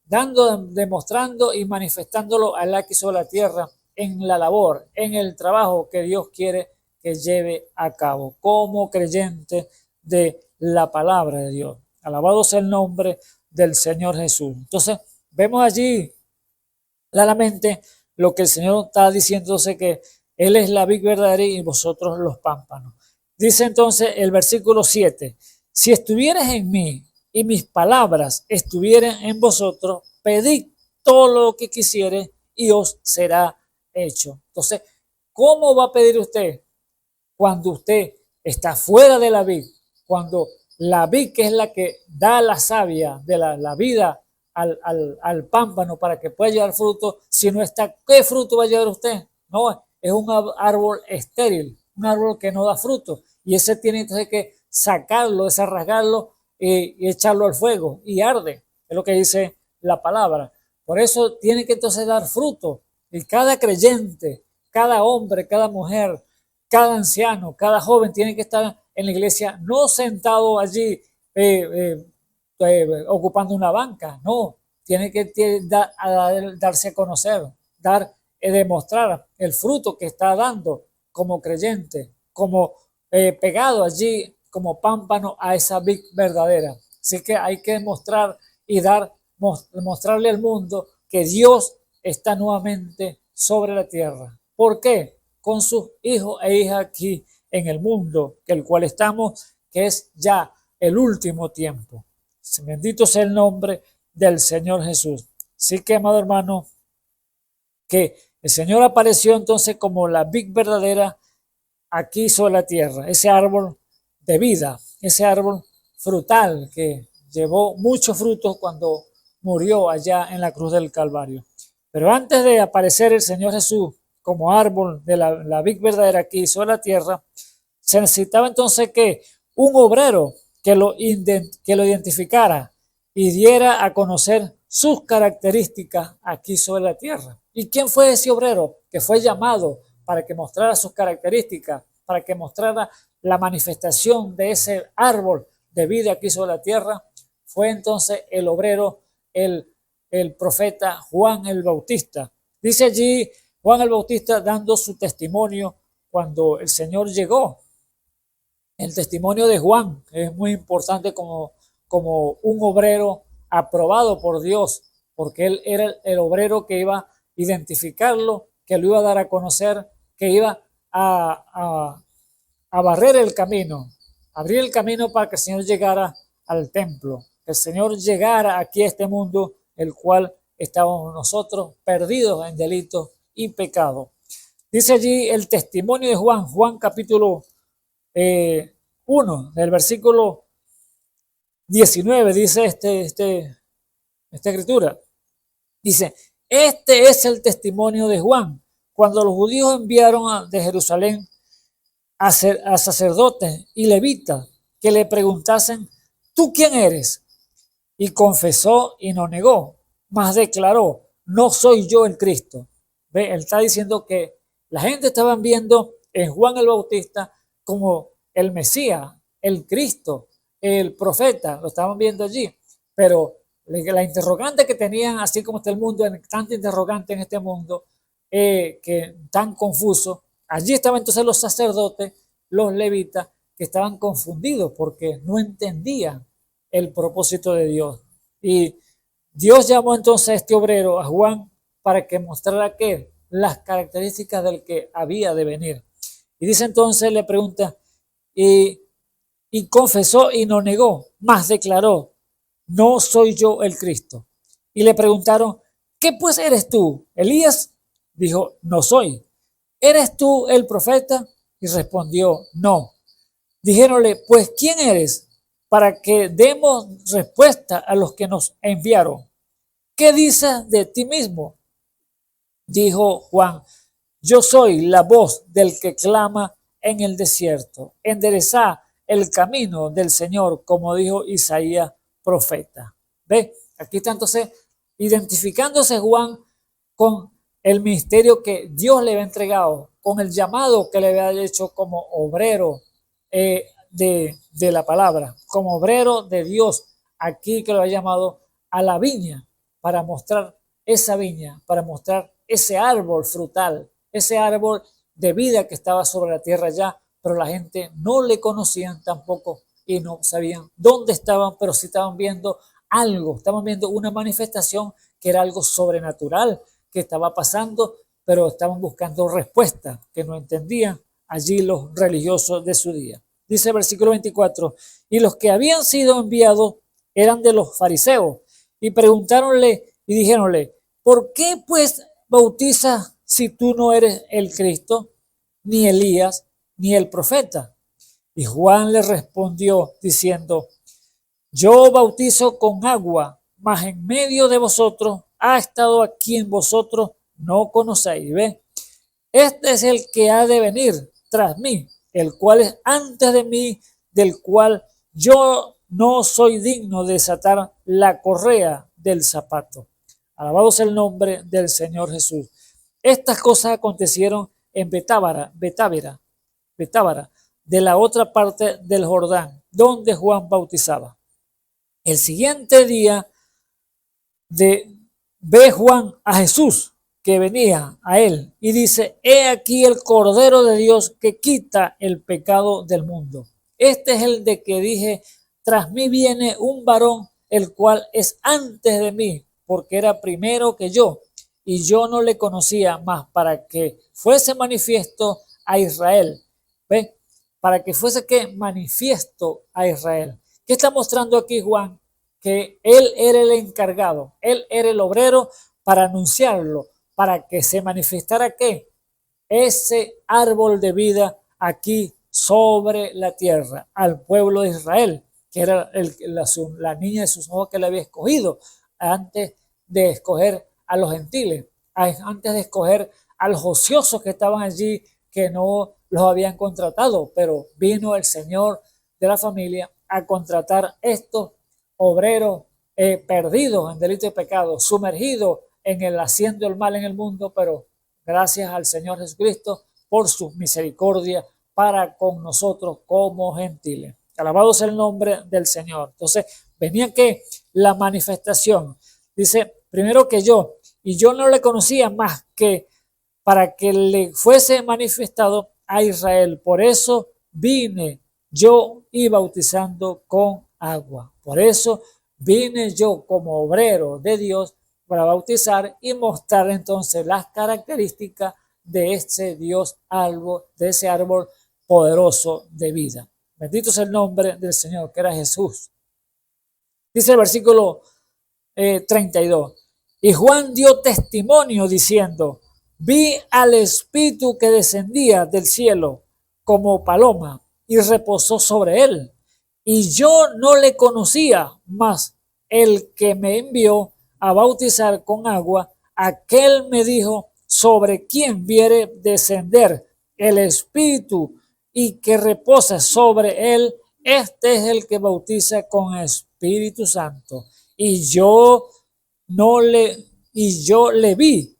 demostrando y manifestándolo aquí sobre la tierra, en la labor, en el trabajo que Dios quiere que lleve a cabo, como creyente de la palabra de Dios. Alabado sea el nombre del Señor Jesús. Entonces, vemos allí claramente lo que el Señor está diciéndose, que Él es la vid verdadera y vosotros los pámpanos. Dice entonces el versículo 7, si estuvieres en mí y mis palabras estuvieran en vosotros, pedid todo lo que quisieres y os será hecho. Entonces, ¿cómo va a pedir usted cuando usted está fuera de la vid? Cuando la vid, que es la que da la savia de la vida al pámpano para que pueda llevar fruto, si no está, ¿qué fruto va a llevar usted? No, es un árbol estéril, un árbol que no da fruto, y ese tiene entonces que sacarlo, desarraigarlo y echarlo al fuego y arde, es lo que dice la palabra. Por eso tiene que entonces dar fruto, y cada creyente, cada hombre, cada mujer, cada anciano, cada joven tiene que estar en la iglesia, no sentado allí ocupando una banca, no, tiene que darse a conocer, demostrar el fruto que está dando como creyente, como pegado allí como pámpano a esa vid verdadera. Así que hay que mostrar y mostrarle al mundo que Dios está nuevamente sobre la tierra. ¿Por qué? Con sus hijos e hijas aquí en el mundo, el cual estamos, que es ya el último tiempo. Bendito sea el nombre del Señor Jesús. Así que, amado hermano, que el Señor apareció entonces como la vid verdadera aquí sobre la tierra, ese árbol de vida, ese árbol frutal que llevó muchos frutos cuando murió allá en la cruz del Calvario. Pero antes de aparecer el Señor Jesús como árbol de la vid verdadera aquí sobre la tierra, se necesitaba entonces que un obrero que lo identificara y diera a conocer sus características aquí sobre la tierra. ¿Y quién fue ese obrero que fue llamado para que mostrara sus características, para que mostrara la manifestación de ese árbol de vida aquí sobre la tierra? Fue entonces el obrero, el profeta Juan el Bautista. Dice allí Juan el Bautista dando su testimonio cuando el Señor llegó. El testimonio de Juan es muy importante como un obrero aprobado por Dios, porque él era el obrero que iba a identificarlo, que lo iba a dar a conocer, que iba a barrer el camino, abrir el camino para que el Señor llegara al templo, que el Señor llegara aquí a este mundo, el cual estábamos nosotros perdidos en delitos y pecados. Dice allí el testimonio de Juan, Juan capítulo 1, del versículo 19, dice esta escritura. Dice, este es el testimonio de Juan. Cuando los judíos enviaron de Jerusalén a sacerdotes y levitas que le preguntasen, ¿tú quién eres? Y confesó y no negó, mas declaró, no soy yo el Cristo. ¿Ve? Él está diciendo que la gente estaba viendo en Juan el Bautista como el Mesías, el Cristo, el profeta, lo estaban viendo allí. Pero la interrogante que tenían, así como está el mundo, tanta interrogante en este mundo, que tan confuso, allí estaban entonces los sacerdotes, los levitas, que estaban confundidos porque no entendían el propósito de Dios. Y Dios llamó entonces a este obrero, a Juan, para que mostrara que las características del que había de venir. Y dice entonces, le pregunta, y confesó y no negó, mas declaró, no soy yo el Cristo. Y le preguntaron, ¿qué pues eres tú? ¿Elías? Dijo, no soy. ¿Eres tú el profeta? Y respondió, no. Dijéronle, pues ¿quién eres? Para que demos respuesta a los que nos enviaron. ¿Qué dices de ti mismo? Dijo Juan, yo soy la voz del que clama en el desierto. Enderezá el camino del Señor, como dijo Isaías profeta. ¿Ve? Aquí está entonces identificándose Juan con el ministerio que Dios le había entregado, con el llamado que le había hecho como obrero de la palabra, como obrero de Dios, aquí que lo ha llamado a la viña, para mostrar esa viña, para mostrar ese árbol frutal, ese árbol de vida que estaba sobre la tierra ya, pero la gente no le conocían tampoco y no sabían dónde estaban, pero sí estaban viendo algo, estaban viendo una manifestación que era algo sobrenatural que estaba pasando, pero estaban buscando respuestas que no entendían allí los religiosos de su día. Dice el versículo 24, y los que habían sido enviados eran de los fariseos y preguntáronle y dijéronle, ¿por qué pues bautizas si tú no eres el Cristo, ni Elías, ni el profeta? Y Juan le respondió diciendo, yo bautizo con agua, mas en medio de vosotros ha estado a quien vosotros no conocéis. ¿Ve? Este es el que ha de venir tras mí, el cual es antes de mí, del cual yo no soy digno de desatar la correa del zapato. Alabado sea el nombre del Señor Jesús. Estas cosas acontecieron en Betábara, de la otra parte del Jordán, donde Juan bautizaba. El siguiente día ve Juan a Jesús que venía a él y dice, he aquí el Cordero de Dios que quita el pecado del mundo. Este es el de que dije, tras mí viene un varón, el cual es antes de mí, porque era primero que yo, y yo no le conocía más, para que fuese manifiesto a Israel. ¿Ve? Para que fuese que manifiesto a Israel. ¿Qué está mostrando aquí Juan? Que él era el encargado, él era el obrero para anunciarlo, para que se manifestara ¿qué? Ese árbol de vida aquí sobre la tierra, al pueblo de Israel, que era la niña de sus ojos que le había escogido antes de escoger a los gentiles. antes de escoger a los ociosos que estaban allí, que no los habían contratado, pero vino el Señor de la familia a contratar estos obreros perdidos en delito y pecado, sumergidos en el haciendo el mal en el mundo, pero gracias al Señor Jesucristo por su misericordia para con nosotros como gentiles. Alabado sea el nombre del Señor. Entonces, venía que la manifestación, dice, primero que yo, y yo no le conocía más que para que le fuese manifestado a Israel. Por eso vine yo y bautizando con agua. Por eso vine yo como obrero de Dios para bautizar y mostrar entonces las características de ese Dios árbol, de ese árbol poderoso de vida. Bendito sea el nombre del Señor, que era Jesús. Dice el versículo 32. Y Juan dio testimonio diciendo, vi al Espíritu que descendía del cielo como paloma y reposó sobre él. Y yo no le conocía, mas el que me envió a bautizar con agua, aquel me dijo, sobre quien viere descender el Espíritu y que reposa sobre él, este es el que bautiza con Espíritu Santo. Y yo le vi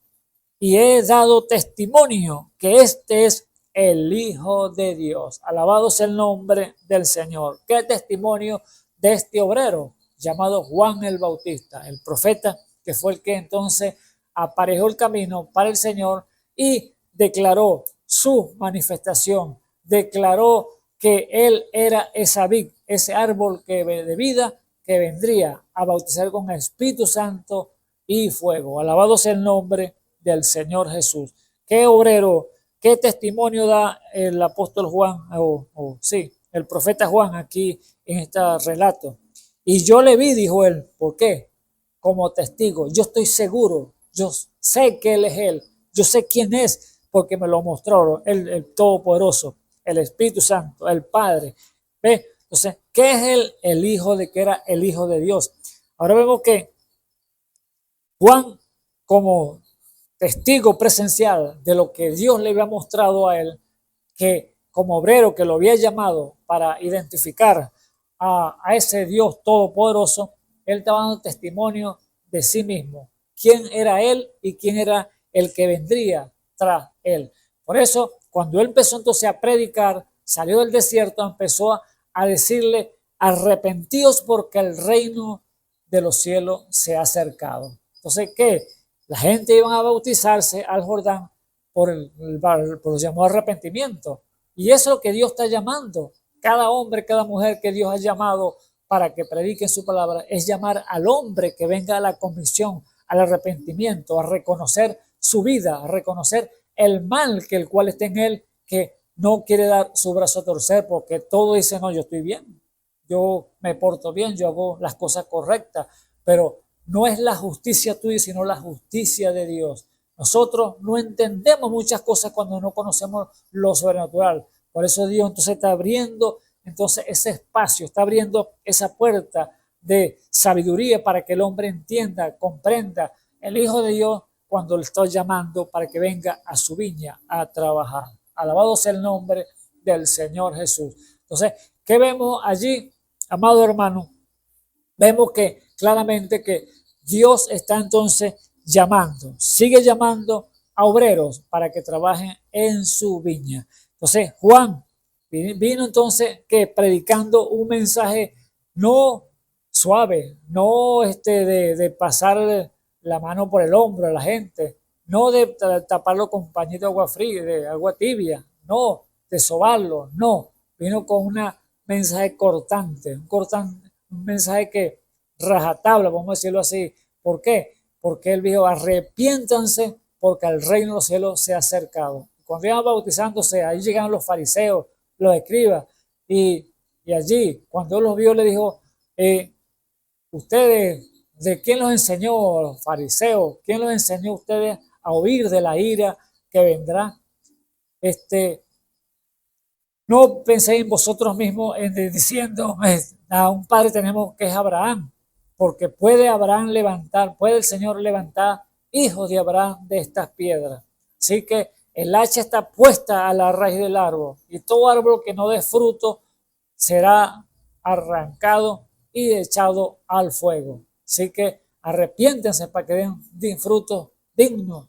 y he dado testimonio que este es el Hijo de Dios. Alabado sea el nombre del Señor. ¿Qué testimonio de este obrero llamado Juan el Bautista, el profeta, que fue el que entonces aparejó el camino para el Señor y declaró su manifestación, declaró que él era esa vid, ese árbol de vida que vendría a bautizar con Espíritu Santo y fuego. Alabado sea el nombre del Señor Jesús. Qué obrero, qué testimonio da el apóstol Juan, el profeta Juan aquí en este relato. Y yo le vi, dijo él, ¿por qué? Como testigo, yo estoy seguro, yo sé que él es él, yo sé quién es, porque me lo mostró el Todopoderoso, el Espíritu Santo, el Padre. ¿Ve? Entonces, ¿qué es el Hijo de que era el Hijo de Dios? Ahora vemos que Juan, como testigo presencial de lo que Dios le había mostrado a él, que como obrero que lo había llamado para identificar a ese Dios todopoderoso, él estaba dando testimonio de sí mismo, quién era él y quién era el que vendría tras él. Por eso, cuando él empezó entonces a predicar, salió del desierto, empezó a decirle, arrepentidos porque el reino de los cielos se ha acercado. Entonces, ¿qué? La gente iba a bautizarse al Jordán por el llamado arrepentimiento. Y eso es lo que Dios está llamando. Cada hombre, cada mujer que Dios ha llamado para que predique su palabra, es llamar al hombre que venga a la convicción, al arrepentimiento, a reconocer su vida, a reconocer el mal que el cual está en él, que no quiere dar su brazo a torcer porque todo dice, no, yo estoy bien, yo me porto bien, yo hago las cosas correctas, pero no es la justicia tuya, sino la justicia de Dios. Nosotros no entendemos muchas cosas cuando no conocemos lo sobrenatural. Por eso Dios entonces está abriendo entonces ese espacio, está abriendo esa puerta de sabiduría para que el hombre entienda, comprenda el Hijo de Dios cuando le está llamando para que venga a su viña a trabajar. Alabado sea el nombre del Señor Jesús. Entonces, ¿qué vemos allí, amado hermano? Vemos que claramente que Dios está entonces llamando, sigue llamando a obreros para que trabajen en su viña. Entonces, Juan vino entonces que predicando un mensaje no suave, no de pasar la mano por el hombro a la gente, no de taparlo con pañito de agua fría, de agua tibia, no, de sobarlo, no. Vino con un mensaje cortante, un mensaje que rajatabla, vamos a decirlo así. ¿Por qué? Porque él dijo, arrepiéntanse porque el reino de los cielos se ha acercado. Cuando iban bautizándose, ahí llegaron los fariseos, los escribas, y allí, cuando él los vio, le dijo, ustedes, ¿de quién los enseñó, los fariseos? ¿Quién los enseñó a ustedes a huir de la ira que vendrá? No penséis en vosotros mismos diciendo, a un padre tenemos que es Abraham, porque puede Abraham levantar, puede el Señor levantar hijos de Abraham de estas piedras. Así que el hacha está puesta a la raíz del árbol, y todo árbol que no dé fruto será arrancado y echado al fuego. Así que arrepiéntense para que den frutos dignos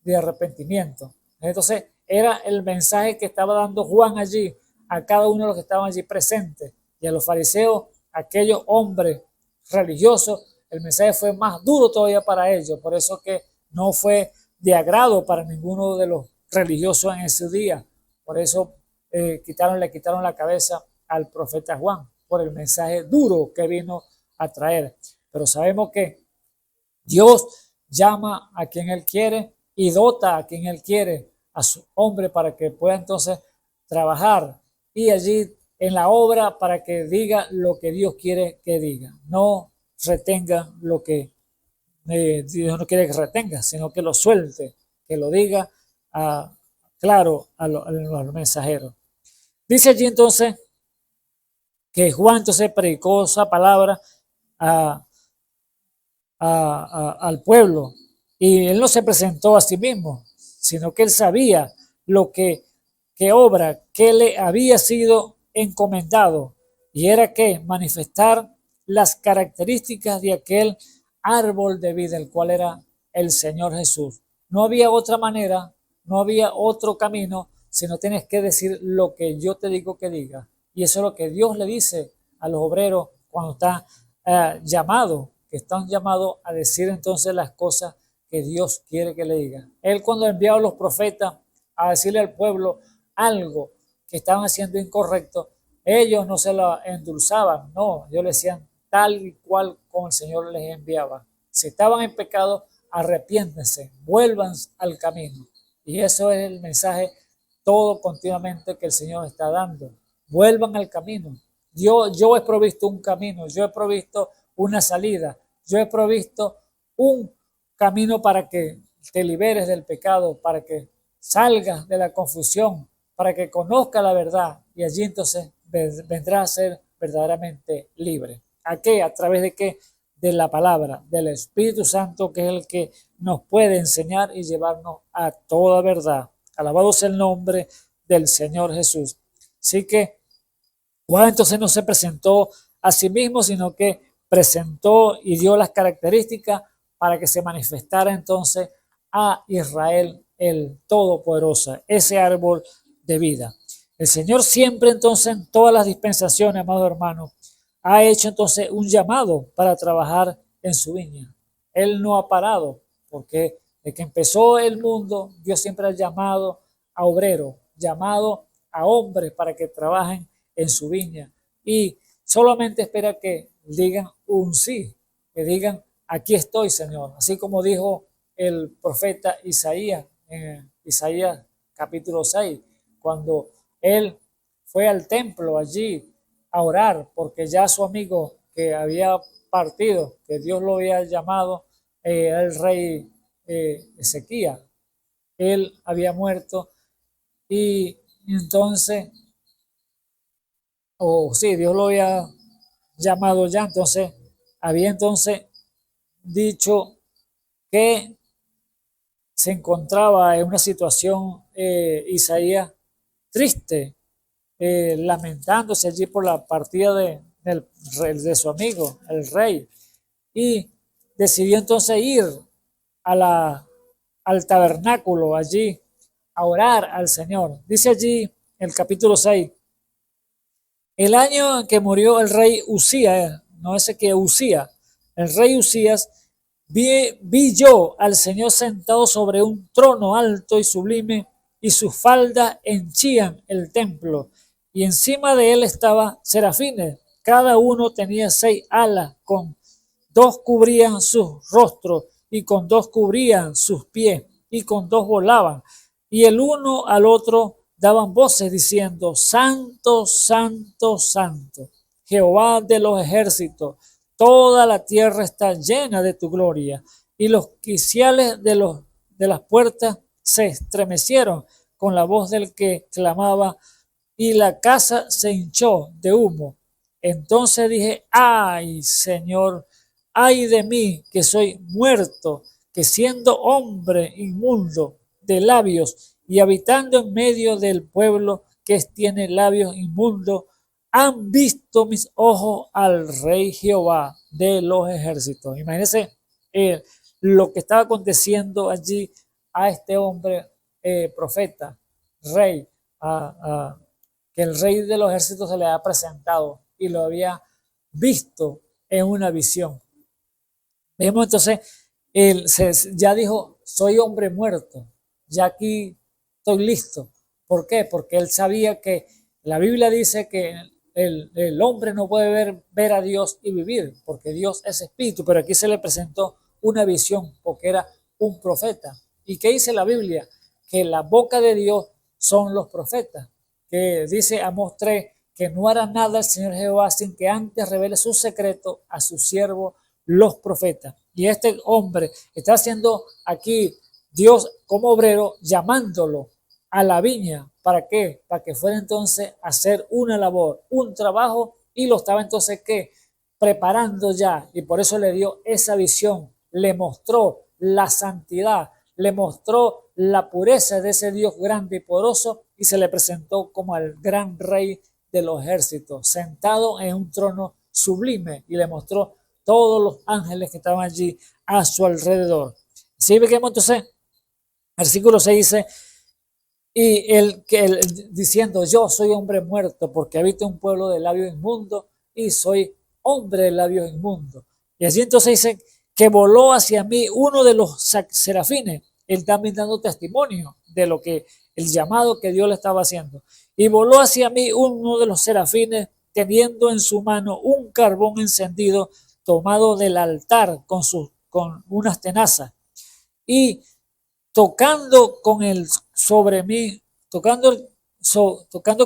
de arrepentimiento. Entonces era el mensaje que estaba dando Juan allí a cada uno de los que estaban allí presentes, y a los fariseos, aquellos hombres religiosos, el mensaje fue más duro todavía para ellos. Por eso que no fue de agrado para ninguno de los religiosos en ese día. Por eso le quitaron la cabeza al profeta Juan, por el mensaje duro que vino a traer. Pero sabemos que Dios llama a quien Él quiere y dota a quien Él quiere, a su hombre, para que pueda entonces trabajar y allí en la obra para que diga lo que Dios quiere que diga. No retenga lo que Dios no quiere que retenga, sino que lo suelte, que lo diga claro a los mensajeros. Dice allí entonces que Juan entonces predicó esa palabra al pueblo, y él no se presentó a sí mismo, sino que él sabía lo que obra que le había sido encomendado, y era que manifestar las características de aquel árbol de vida, el cual era el Señor Jesús. No había otra manera, no había otro camino, sino tienes que decir lo que yo te digo que diga. Y eso es lo que Dios le dice a los obreros cuando están llamados, que están llamados a decir entonces las cosas que Dios quiere que le digan. Él, cuando enviaba a los profetas a decirle al pueblo algo que estaban haciendo incorrecto, ellos no se lo endulzaban, no, ellos le decían tal y cual como el Señor les enviaba. Si estaban en pecado, arrepiéntense, vuelvan al camino. Y eso es el mensaje todo continuamente que el Señor está dando. Vuelvan al camino. Yo he provisto un camino, yo he provisto una salida, yo he provisto un camino para que te liberes del pecado, para que salgas de la confusión, para que conozcas la verdad, y allí entonces vendrás a ser verdaderamente libre. ¿A qué? ¿A través de qué? De la palabra, del Espíritu Santo, que es el que nos puede enseñar y llevarnos a toda verdad. Alabado sea el nombre del Señor Jesús. Así que Juan entonces no se presentó a sí mismo, sino que presentó y dio las características para que se manifestara entonces a Israel el Todopoderoso, ese árbol de vida. El Señor siempre entonces en todas las dispensaciones, amado hermano, ha hecho entonces un llamado para trabajar en su viña. Él no ha parado, porque desde que empezó el mundo, Dios siempre ha llamado a obreros, llamado a hombres para que trabajen en su viña, y solamente espera que digan un sí, que digan aquí estoy, Señor, así como dijo el profeta Isaías en Isaías capítulo 6, cuando él fue al templo allí a orar, porque ya su amigo que había partido, que Dios lo había llamado, el rey Ezequías, él había muerto, y entonces sí, Dios lo había llamado ya, entonces había entonces dicho que se encontraba en una situación Isaías triste, lamentándose allí por la partida de su amigo, el rey, y decidió entonces ir al tabernáculo allí a orar al Señor. Dice allí el capítulo 6, el año en que murió el rey Usías, no ese que Usías, el rey Usías, vi yo al Señor sentado sobre un trono alto y sublime, y sus faldas henchían el templo, y encima de él estaban serafines, cada uno tenía 6 alas, con 2 cubrían sus rostros, y con 2 cubrían sus pies, y con 2 volaban, y el uno al otro daban voces diciendo: Santo, Santo, Santo, Jehová de los ejércitos, toda la tierra está llena de tu gloria. Y los quiciales de las puertas se estremecieron con la voz del que clamaba, y la casa se hinchó de humo. Entonces dije: ay, Señor, ay de mí, que soy muerto, que siendo hombre inmundo de labios y habitando en medio del pueblo que tiene labios inmundos, han visto mis ojos al Rey Jehová de los ejércitos. Imagínense lo que estaba aconteciendo allí a este hombre profeta, rey, que el Rey de los ejércitos se le ha presentado y lo había visto en una visión. Vemos entonces, él ya dijo, soy hombre muerto, ya aquí estoy listo. ¿Por qué? Porque él sabía que la Biblia dice que el hombre no puede ver a Dios y vivir, porque Dios es espíritu, pero aquí se le presentó una visión, porque era un profeta. ¿Y qué dice la Biblia? Que la boca de Dios son los profetas, que dice Amós 3, que no hará nada el Señor Jehová sin que antes revele su secreto a su siervo los profetas. Y este hombre está haciendo aquí Dios como obrero, llamándolo a la viña. ¿Para qué? Para que fuera entonces a hacer una labor, un trabajo, y lo estaba entonces ¿qué? Preparando ya. Y por eso le dio esa visión, le mostró la santidad, le mostró la pureza de ese Dios grande y poderoso, y se le presentó como el gran rey de los ejércitos, sentado en un trono sublime, y le mostró todos los ángeles que estaban allí a su alrededor. ¿Sí? Vemos entonces, versículo 6 dice, y diciendo, yo soy hombre muerto porque habito un pueblo de labios inmundos y soy hombre de labios inmundos. Y así entonces dice que voló hacia mí uno de los serafines. Él también dando testimonio de lo que el llamado que Dios le estaba haciendo. Y voló hacia mí uno de los serafines teniendo en su mano un carbón encendido tomado del altar con unas tenazas, y tocando con él sobre mí, tocando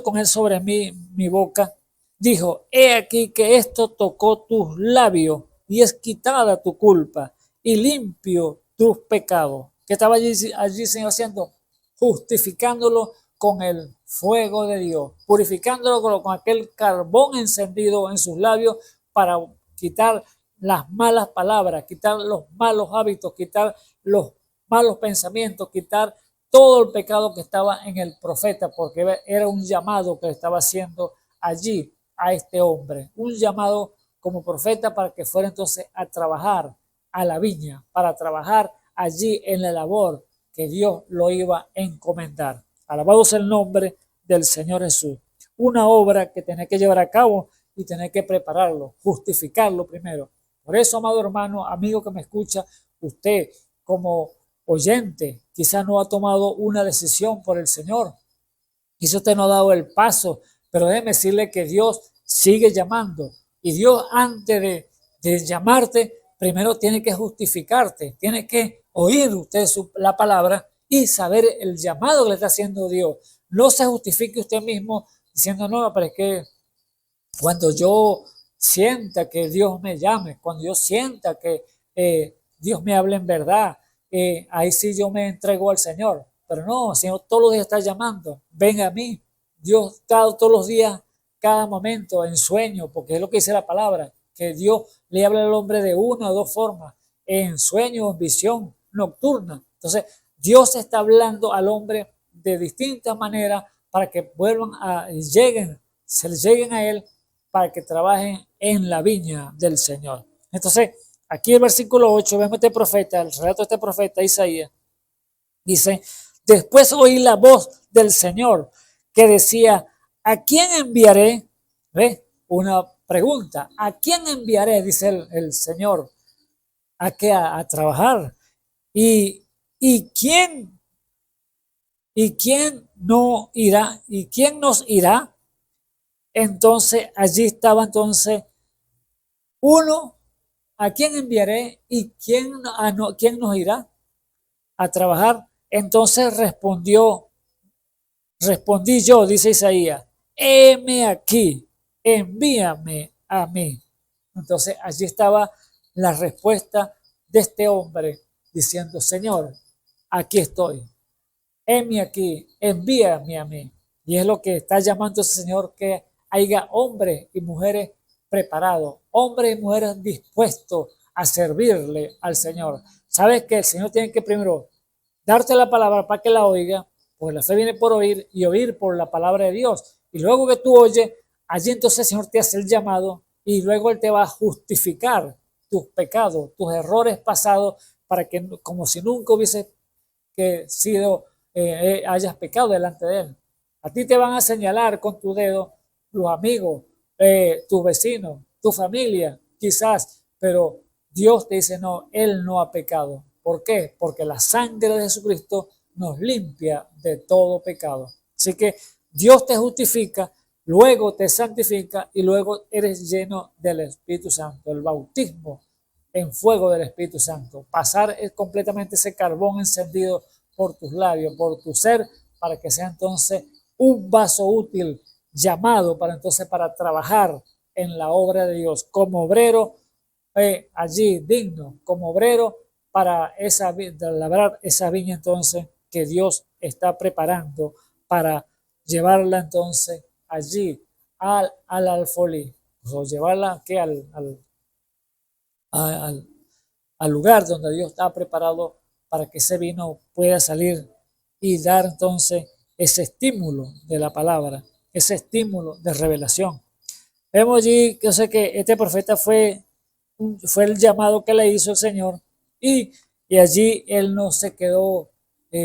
con él sobre mí mi boca, dijo, he aquí que esto tocó tus labios y es quitada tu culpa y limpio tus pecados. ¿Qué estaba allí Señor haciendo? Justificándolo con el fuego de Dios, purificándolo con aquel carbón encendido en sus labios para quitar las malas palabras, quitar los malos hábitos, quitar los malos pensamientos, quitar todo el pecado que estaba en el profeta, porque era un llamado que le estaba haciendo allí a este hombre, un llamado como profeta para que fuera entonces a trabajar a la viña, para trabajar allí en la labor que Dios lo iba a encomendar. Alabado sea el nombre del Señor Jesús. Una obra que tenés que llevar a cabo y tenés que prepararlo, justificarlo primero. Por eso, amado hermano, amigo que me escucha, usted como oyente quizás no ha tomado una decisión por el Señor. Quizás usted no ha dado el paso, pero déjeme decirle que Dios sigue llamando. Y Dios antes de llamarte, primero tiene que justificarte, tiene que oír usted la palabra y saber el llamado que le está haciendo Dios. No se justifique usted mismo diciendo, no, pero es que cuando yo sienta que Dios me llame, cuando yo sienta que Dios me hable en verdad, ahí sí yo me entrego al Señor. Pero no, el Señor todos los días está llamando, ven a mí. Dios está todos los días, cada momento, en sueño, porque es lo que dice la palabra, que Dios le habla al hombre de una o dos formas, en sueño, en visión nocturna. Entonces, Dios está hablando al hombre de distintas maneras para que se lleguen a Él, para que trabajen en la viña del Señor. Entonces, aquí el versículo 8, vemos este profeta, el relato de este profeta Isaías, dice, después oí la voz del Señor que decía, ¿a quién enviaré? ¿Ves? Una pregunta, ¿a quién enviaré? Dice el Señor, ¿a qué? A trabajar. ¿Y quién no irá? ¿Y quién nos irá? Entonces, allí estaba entonces uno, ¿a quién enviaré? ¿Y quién nos irá a trabajar? Entonces respondí yo, dice Isaías, heme aquí, envíame a mí. Entonces allí estaba la respuesta de este hombre diciendo, Señor, aquí estoy, heme aquí, envíame a mí. Y es lo que está llamando ese Señor, que haya hombres y mujeres preparados, hombres y mujeres dispuestos a servirle al Señor. sabes que el Señor tiene que primero darte la palabra para que la oiga, porque la fe viene por oír y oír por la palabra de Dios. Y luego que tú oyes, allí entonces el Señor te hace el llamado y luego Él te va a justificar tus pecados, tus errores pasados, para que como si nunca hubiese hayas pecado delante de Él. A ti te van a señalar con tu dedo los amigos, tus vecinos, tu familia, quizás, pero Dios te dice, no, Él no ha pecado. ¿Por qué? Porque la sangre de Jesucristo nos limpia de todo pecado. Así que Dios te justifica, luego te santifica y luego eres lleno del Espíritu Santo. El bautismo en fuego del Espíritu Santo. Pasar completamente ese carbón encendido por tus labios, por tu ser, para que sea entonces un vaso útil llamado para trabajar en la obra de Dios como obrero allí digno, como obrero para labrar esa viña entonces que Dios está preparando para llevarla entonces allí al alfolí, o llevarla que al lugar donde Dios está preparado para que ese vino pueda salir y dar entonces ese estímulo de la palabra, ese estímulo de revelación. Vemos allí que, que este profeta fue el llamado que le hizo el Señor y allí él no se quedó,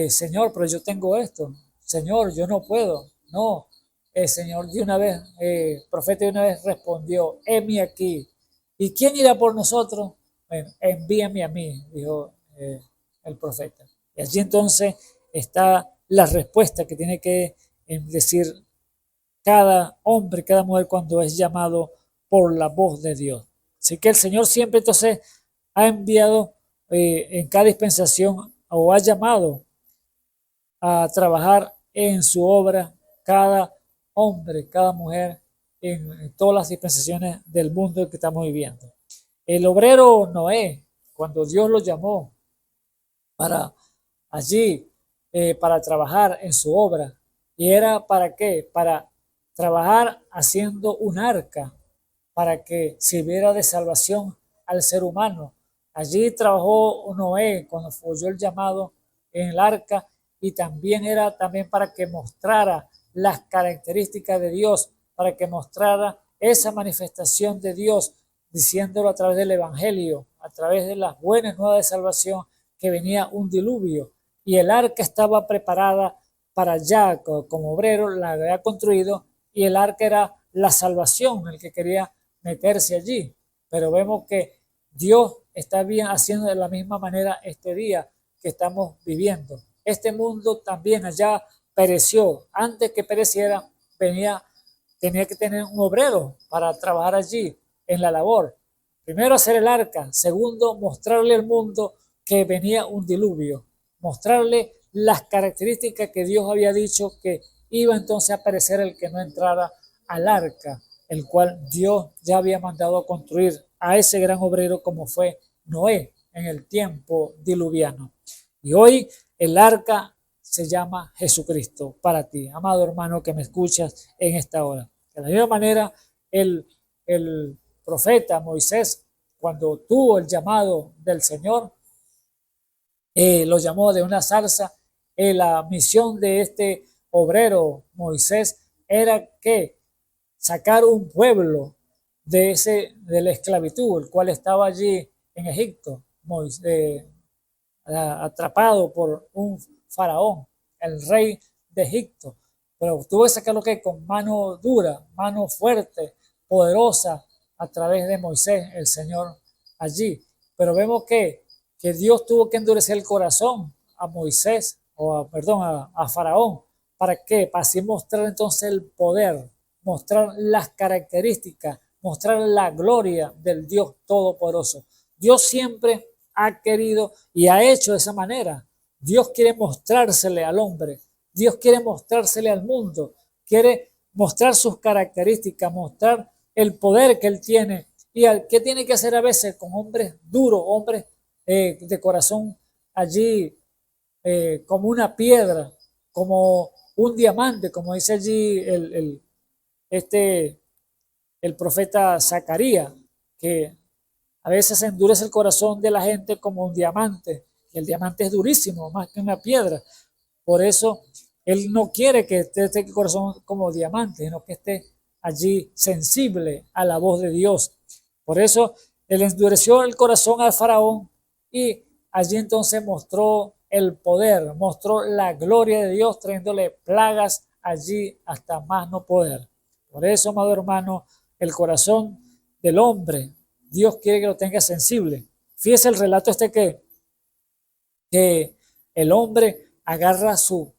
Señor, pero yo tengo esto, Señor, yo no puedo, no, el Señor de una vez, profeta de una vez respondió, heme aquí, ¿y quién irá por nosotros? Bueno, envíame a mí, dijo el profeta. Y allí entonces está la respuesta que tiene que decir cada hombre, cada mujer cuando es llamado por la voz de Dios. Así que el Señor siempre entonces ha enviado en cada dispensación o ha llamado a trabajar en su obra cada hombre, cada mujer en todas las dispensaciones del mundo que estamos viviendo. El obrero Noé, cuando Dios lo llamó para allí, para trabajar en su obra, ¿y era para qué? Para trabajar haciendo un arca, para que sirviera de salvación al ser humano. Allí trabajó Noé cuando oyó el llamado en el arca y también era para que mostrara las características de Dios, para que mostrara esa manifestación de Dios, diciéndolo a través del Evangelio, a través de las buenas nuevas de salvación, que venía un diluvio y el arca estaba preparada para allá, como obrero la había construido y el arca era la salvación, el que quería meterse allí. Pero vemos que Dios está bien haciendo de la misma manera este día que estamos viviendo. Este mundo también allá pereció. Antes que pereciera, tenía que tener un obrero para trabajar allí en la labor. Primero hacer el arca. Segundo, mostrarle al mundo que venía un diluvio. Mostrarle las características que Dios había dicho que iba entonces a perecer el que no entrara al arca, el cual Dios ya había mandado a construir a ese gran obrero como fue Noé en el tiempo diluviano. Y hoy el arca se llama Jesucristo para ti, amado hermano que me escuchas en esta hora. De la misma manera, el profeta Moisés, cuando tuvo el llamado del Señor, lo llamó de una zarza. La misión de este obrero Moisés era que sacar un pueblo de la esclavitud, el cual estaba allí en Egipto, atrapado por un faraón, el rey de Egipto. Pero tuvo que sacarlo con mano dura, mano fuerte, poderosa, a través de Moisés, el Señor allí. Pero vemos que Dios tuvo que endurecer el corazón a Moisés, a Faraón. ¿Para qué? Para así mostrar entonces el poder, mostrar las características, mostrar la gloria del Dios Todopoderoso. Dios siempre ha querido y ha hecho de esa manera. Dios quiere mostrársele al hombre, Dios quiere mostrársele al mundo, quiere mostrar sus características, mostrar el poder que Él tiene. ¿Y qué tiene que hacer a veces con hombres duros, hombres de corazón allí como una piedra, como un diamante, como dice allí el profeta Zacarías, que A veces se endurece el corazón de la gente como un diamante, y el diamante es durísimo, más que una piedra. Por eso Él no quiere que esté el corazón como diamante, sino que esté allí sensible a la voz de Dios. Por eso Él endureció el corazón al faraón y allí entonces mostró el poder, mostró la gloria de Dios, trayéndole plagas allí hasta más no poder. Por eso, amado hermano, el corazón del hombre, Dios quiere que lo tenga sensible. Fíjese el relato que el hombre agarra su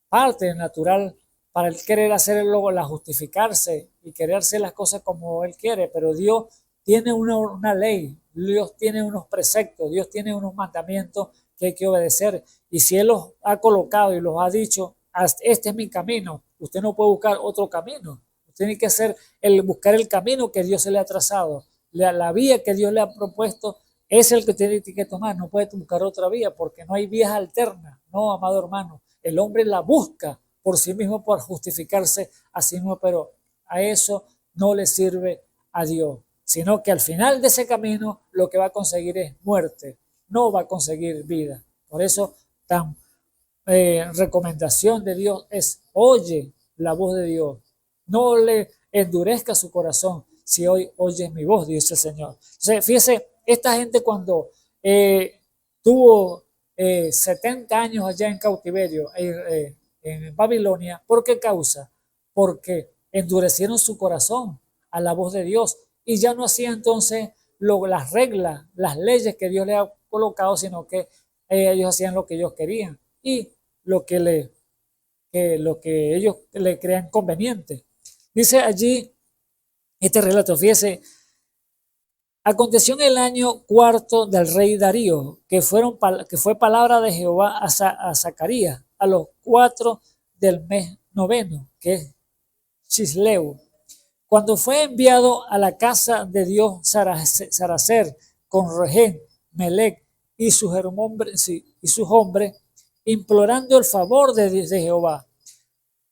parte natural para él querer hacerlo, la justificarse y querer hacer las cosas como él quiere, pero Dios tiene una ley, Dios tiene unos preceptos, Dios tiene unos mandamientos que hay que obedecer, y si Él los ha colocado y los ha dicho, este es mi camino, usted no puede buscar otro camino, usted tiene que buscar el camino que Dios se le ha trazado, la vía que Dios le ha propuesto es el que tiene que tomar, no puede buscar otra vía porque no hay vías alternas. No, amado hermano, el hombre la busca por sí mismo, por justificarse a sí mismo, pero a eso no le sirve a Dios, sino que al final de ese camino lo que va a conseguir es muerte, no va a conseguir vida. Por eso tan recomendación de Dios es: oye la voz de Dios, no le endurezca su corazón si hoy oyes mi voz, dice el Señor. Entonces, fíjese, esta gente cuando tuvo 70 años allá en cautiverio en Babilonia, ¿por qué causa? Porque endurecieron su corazón a la voz de Dios y ya no hacían entonces las reglas, las leyes que Dios les ha colocado, sino que ellos hacían lo que ellos querían y lo que ellos le crean conveniente. Dice allí este relato, fíjese: aconteció en el año cuarto del rey Darío, que fue palabra de Jehová a Zacarías, a los 4 del mes noveno, que es Chisleu, cuando fue enviado a la casa de Dios Saracer con Regén, Melec y sus hombres, implorando el favor de Jehová,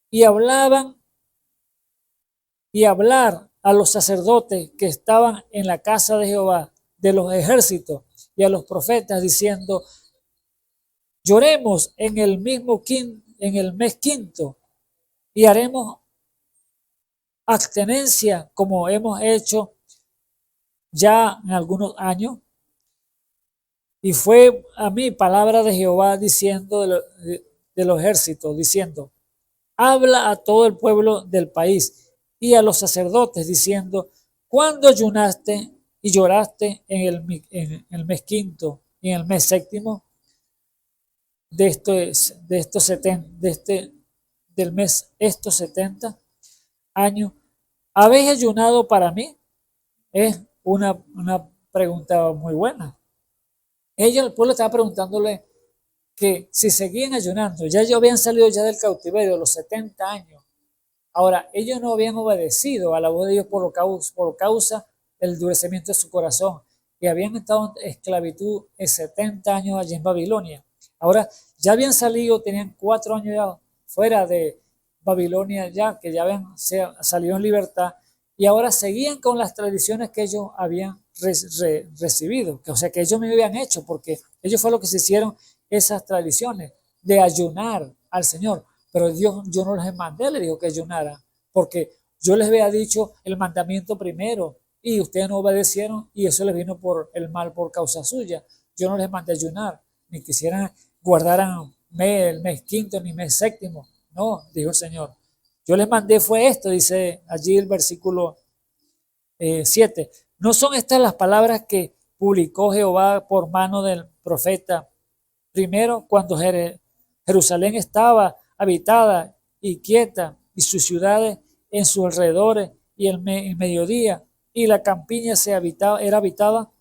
y hablar a los sacerdotes que estaban en la casa de Jehová, de los ejércitos, y a los profetas, diciendo: lloremos en el mes quinto, y haremos abstenencia como hemos hecho ya en algunos años. Y fue a mí palabra de Jehová diciendo de los ejércitos, diciendo: habla a todo el pueblo del país y a los sacerdotes, diciendo: ¿cuándo ayunaste y lloraste en el mes quinto y en el mes séptimo del mes estos 70 años? ¿Habéis ayunado para mí? Es una pregunta muy buena. El pueblo estaba preguntándole que si seguían ayunando, ya ellos habían salido ya del cautiverio de los 70 años. Ahora, ellos no habían obedecido a la voz de Dios por causa del endurecimiento de su corazón, y habían estado en esclavitud en 70 años allí en Babilonia. Ahora, ya habían salido, tenían 4 años ya fuera de Babilonia, ya que ya habían salido en libertad, y ahora seguían con las tradiciones que ellos habían recibido, o sea, que ellos me habían hecho, porque ellos fue lo que se hicieron esas tradiciones de ayunar al Señor. Pero Dios, yo no les mandé, le dijo que ayunara, porque yo les había dicho el mandamiento primero y ustedes no obedecieron y eso les vino por el mal por causa suya. Yo no les mandé ayunar, ni quisieran guardaran el mes quinto ni mes séptimo. No, dijo el Señor. Yo les mandé fue esto, dice allí el versículo 7. ¿No son estas las palabras que publicó Jehová por mano del profeta primero, cuando Jerusalén estaba habitada y quieta, y sus ciudades en sus alrededores, y el mediodía, y la campiña era habitada?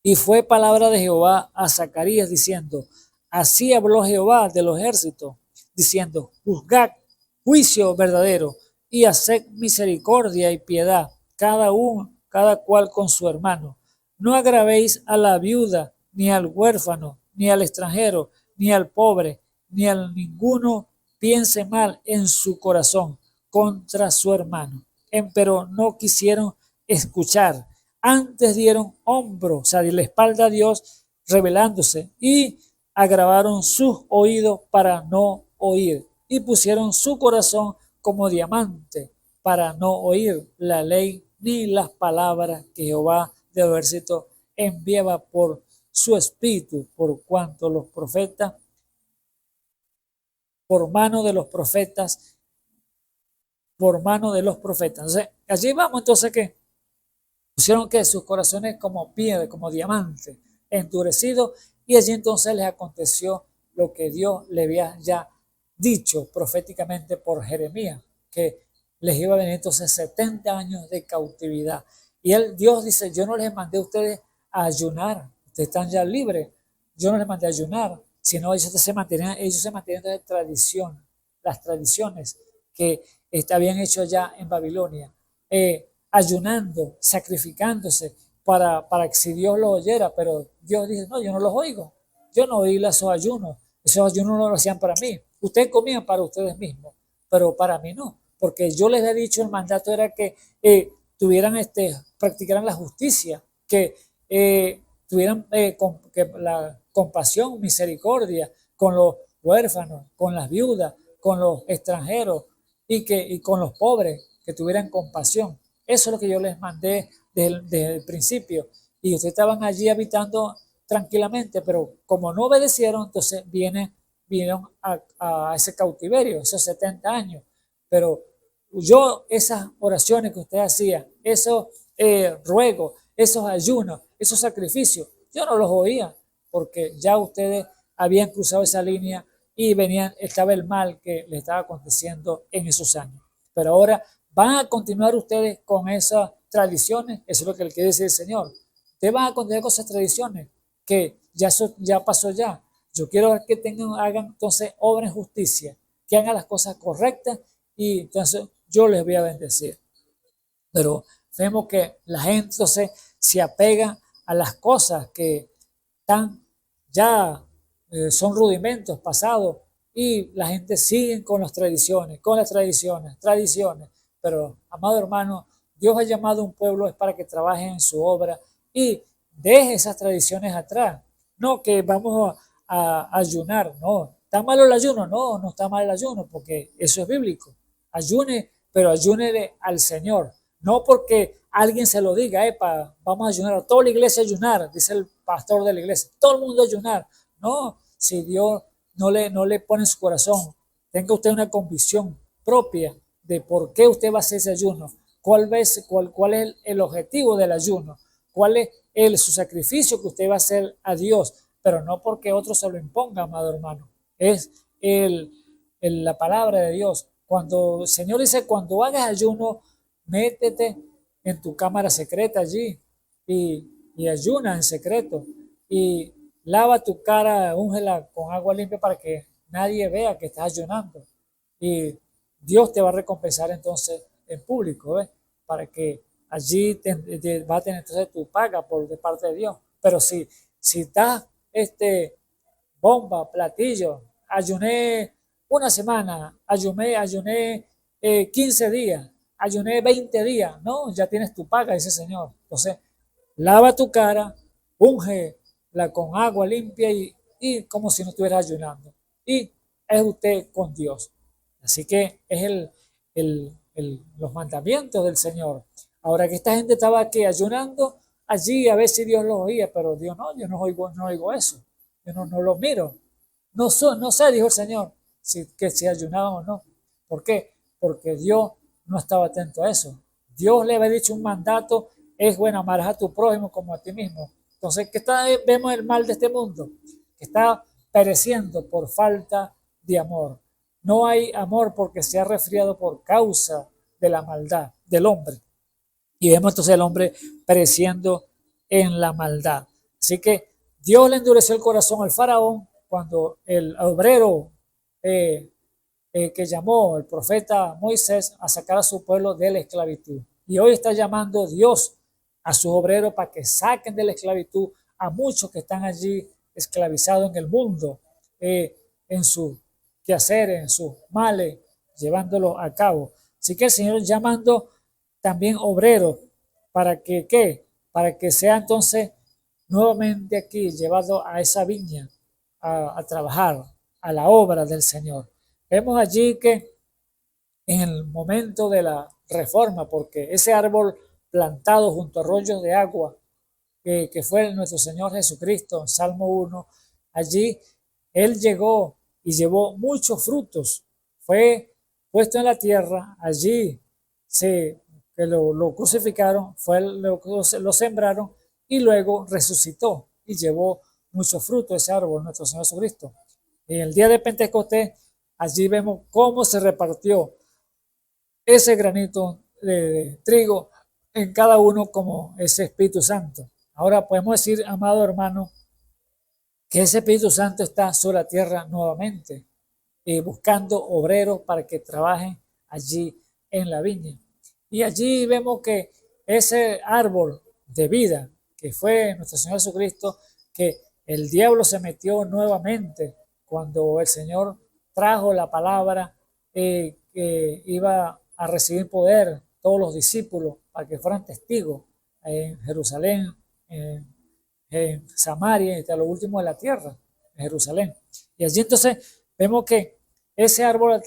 Y fue palabra de Jehová a Zacarías diciendo: así habló Jehová de los ejércitos, diciendo: juzgad juicio verdadero, y haced misericordia y piedad, cada cual con su hermano. No agravéis a la viuda, ni al huérfano, ni al extranjero, ni al pobre, ni al ninguno piense mal en su corazón contra su hermano. Pero no quisieron escuchar, Antes dieron hombro, o sea, de la espalda a Dios, rebelándose, y agravaron sus oídos para no oír, y pusieron su corazón como diamante para no oír la ley ni las palabras que Jehová de ejército enviaba por su espíritu, por cuanto los profetas, por mano de los profetas, por mano de los profetas. Entonces, allí vamos entonces que pusieron que sus corazones como piedra, como diamante, endurecidos, y allí entonces les aconteció lo que Dios le había ya dicho proféticamente por Jeremías, que les iba a venir entonces 70 años de cautividad. Y Dios dice, yo no les mandé a ustedes a ayunar, ustedes están ya libres, yo no les mandé a ayunar, sino ellos se mantenían de tradición, las tradiciones que habían hecho ya en Babilonia, ayunando, sacrificándose para que si Dios los oyera, pero Dios dice, no, yo no los oigo, yo no oí esos ayunos no lo hacían para mí, ustedes comían para ustedes mismos, pero para mí no, porque yo les he dicho, el mandato era que practicaran la justicia, que tuvieran la compasión, misericordia con los huérfanos, con las viudas, con los extranjeros y con los pobres, que tuvieran compasión. Eso es lo que yo les mandé desde el principio. Y ustedes estaban allí habitando tranquilamente, pero como no obedecieron, entonces vinieron a ese cautiverio, esos 70 años. Pero yo, esas oraciones que usted hacía, esos ruegos, esos ayunos, esos sacrificios, yo no los oía, porque ya ustedes habían cruzado esa línea y estaba el mal que les estaba aconteciendo en esos años. Pero ahora van a continuar ustedes con esas tradiciones, eso es lo que le quiere decir el Señor. Ustedes van a continuar con esas tradiciones, que eso ya pasó ya. Yo quiero que hagan entonces obra en justicia, que hagan las cosas correctas y entonces yo les voy a bendecir. Pero vemos que la gente entonces se apega a las cosas que están ya son rudimentos pasados y la gente sigue con las tradiciones, tradiciones. Pero, amado hermano, Dios ha llamado a un pueblo es para que trabaje en su obra y deje esas tradiciones atrás. No que vamos a ayunar, no. ¿Está malo el ayuno? No, no está mal el ayuno, porque eso es bíblico. Ayune, pero ayúnele al Señor. No porque alguien se lo diga, vamos a ayunar, a toda la iglesia a ayunar, dice el pastor de la iglesia, todo el mundo a ayunar. No, si Dios no le pone en su corazón, tenga usted una convicción propia de por qué usted va a hacer ese ayuno, cuál es el objetivo del ayuno, cuál es su sacrificio que usted va a hacer a Dios, pero no porque otro se lo imponga, amado hermano. Es la palabra de Dios. Cuando el Señor dice, cuando hagas ayuno, métete en tu cámara secreta allí y ayuna en secreto y lava tu cara, úngela con agua limpia para que nadie vea que estás ayunando. Y Dios te va a recompensar entonces en público, ¿ves? Para que allí va a tener entonces tu paga de parte de Dios. Pero si estás bomba, platillo, ayuné una semana, ayuné 15 días, ayuné 20 días, no, ya tienes tu paga, dice el Señor. Entonces, lava tu cara, úngela con agua limpia y como si no estuvieras ayunando. Y es usted con Dios. Así que es los mandamientos del Señor. Ahora que esta gente estaba aquí ayunando, allí a ver si Dios los oía, pero Dios no, yo no oigo eso. Yo no lo miro. No sé, dijo el Señor, si ayunaban o no. ¿Por qué? Porque Dios no estaba atento a eso. Dios le había dicho un mandato, es bueno, amarás a tu prójimo como a ti mismo. Entonces, vemos el mal de este mundo, que está pereciendo por falta de amor. No hay amor porque se ha resfriado por causa de la maldad del hombre. Y vemos entonces al hombre pereciendo en la maldad. Así que Dios le endureció el corazón al faraón cuando el obrero que llamó el profeta Moisés a sacar a su pueblo de la esclavitud. Y hoy está llamando Dios a sus obreros para que saquen de la esclavitud a muchos que están allí esclavizados en el mundo, en sus quehaceres, en sus males, llevándolos a cabo. Así que el Señor llamando también obreros para que para que sea entonces nuevamente aquí llevado a esa viña a trabajar, a la obra del Señor. Vemos allí que en el momento de la reforma, porque ese árbol plantado junto a arroyos de agua, que fue nuestro Señor Jesucristo, en Salmo 1, allí Él llegó y llevó muchos frutos, fue puesto en la tierra, allí que lo crucificaron, lo sembraron y luego resucitó y llevó muchos frutos ese árbol, nuestro Señor Jesucristo. En el día de Pentecostés, allí vemos cómo se repartió ese granito de trigo en cada uno como ese Espíritu Santo. Ahora podemos decir, amado hermano, que ese Espíritu Santo está sobre la tierra nuevamente, buscando obreros para que trabajen allí en la viña. Y allí vemos que ese árbol de vida que fue nuestro Señor Jesucristo, que el diablo se metió nuevamente cuando el Señor trajo la palabra, que iba a recibir poder todos los discípulos para que fueran testigos en Jerusalén, en Samaria y hasta lo último de la tierra, en Jerusalén. Y allí entonces vemos que ese árbol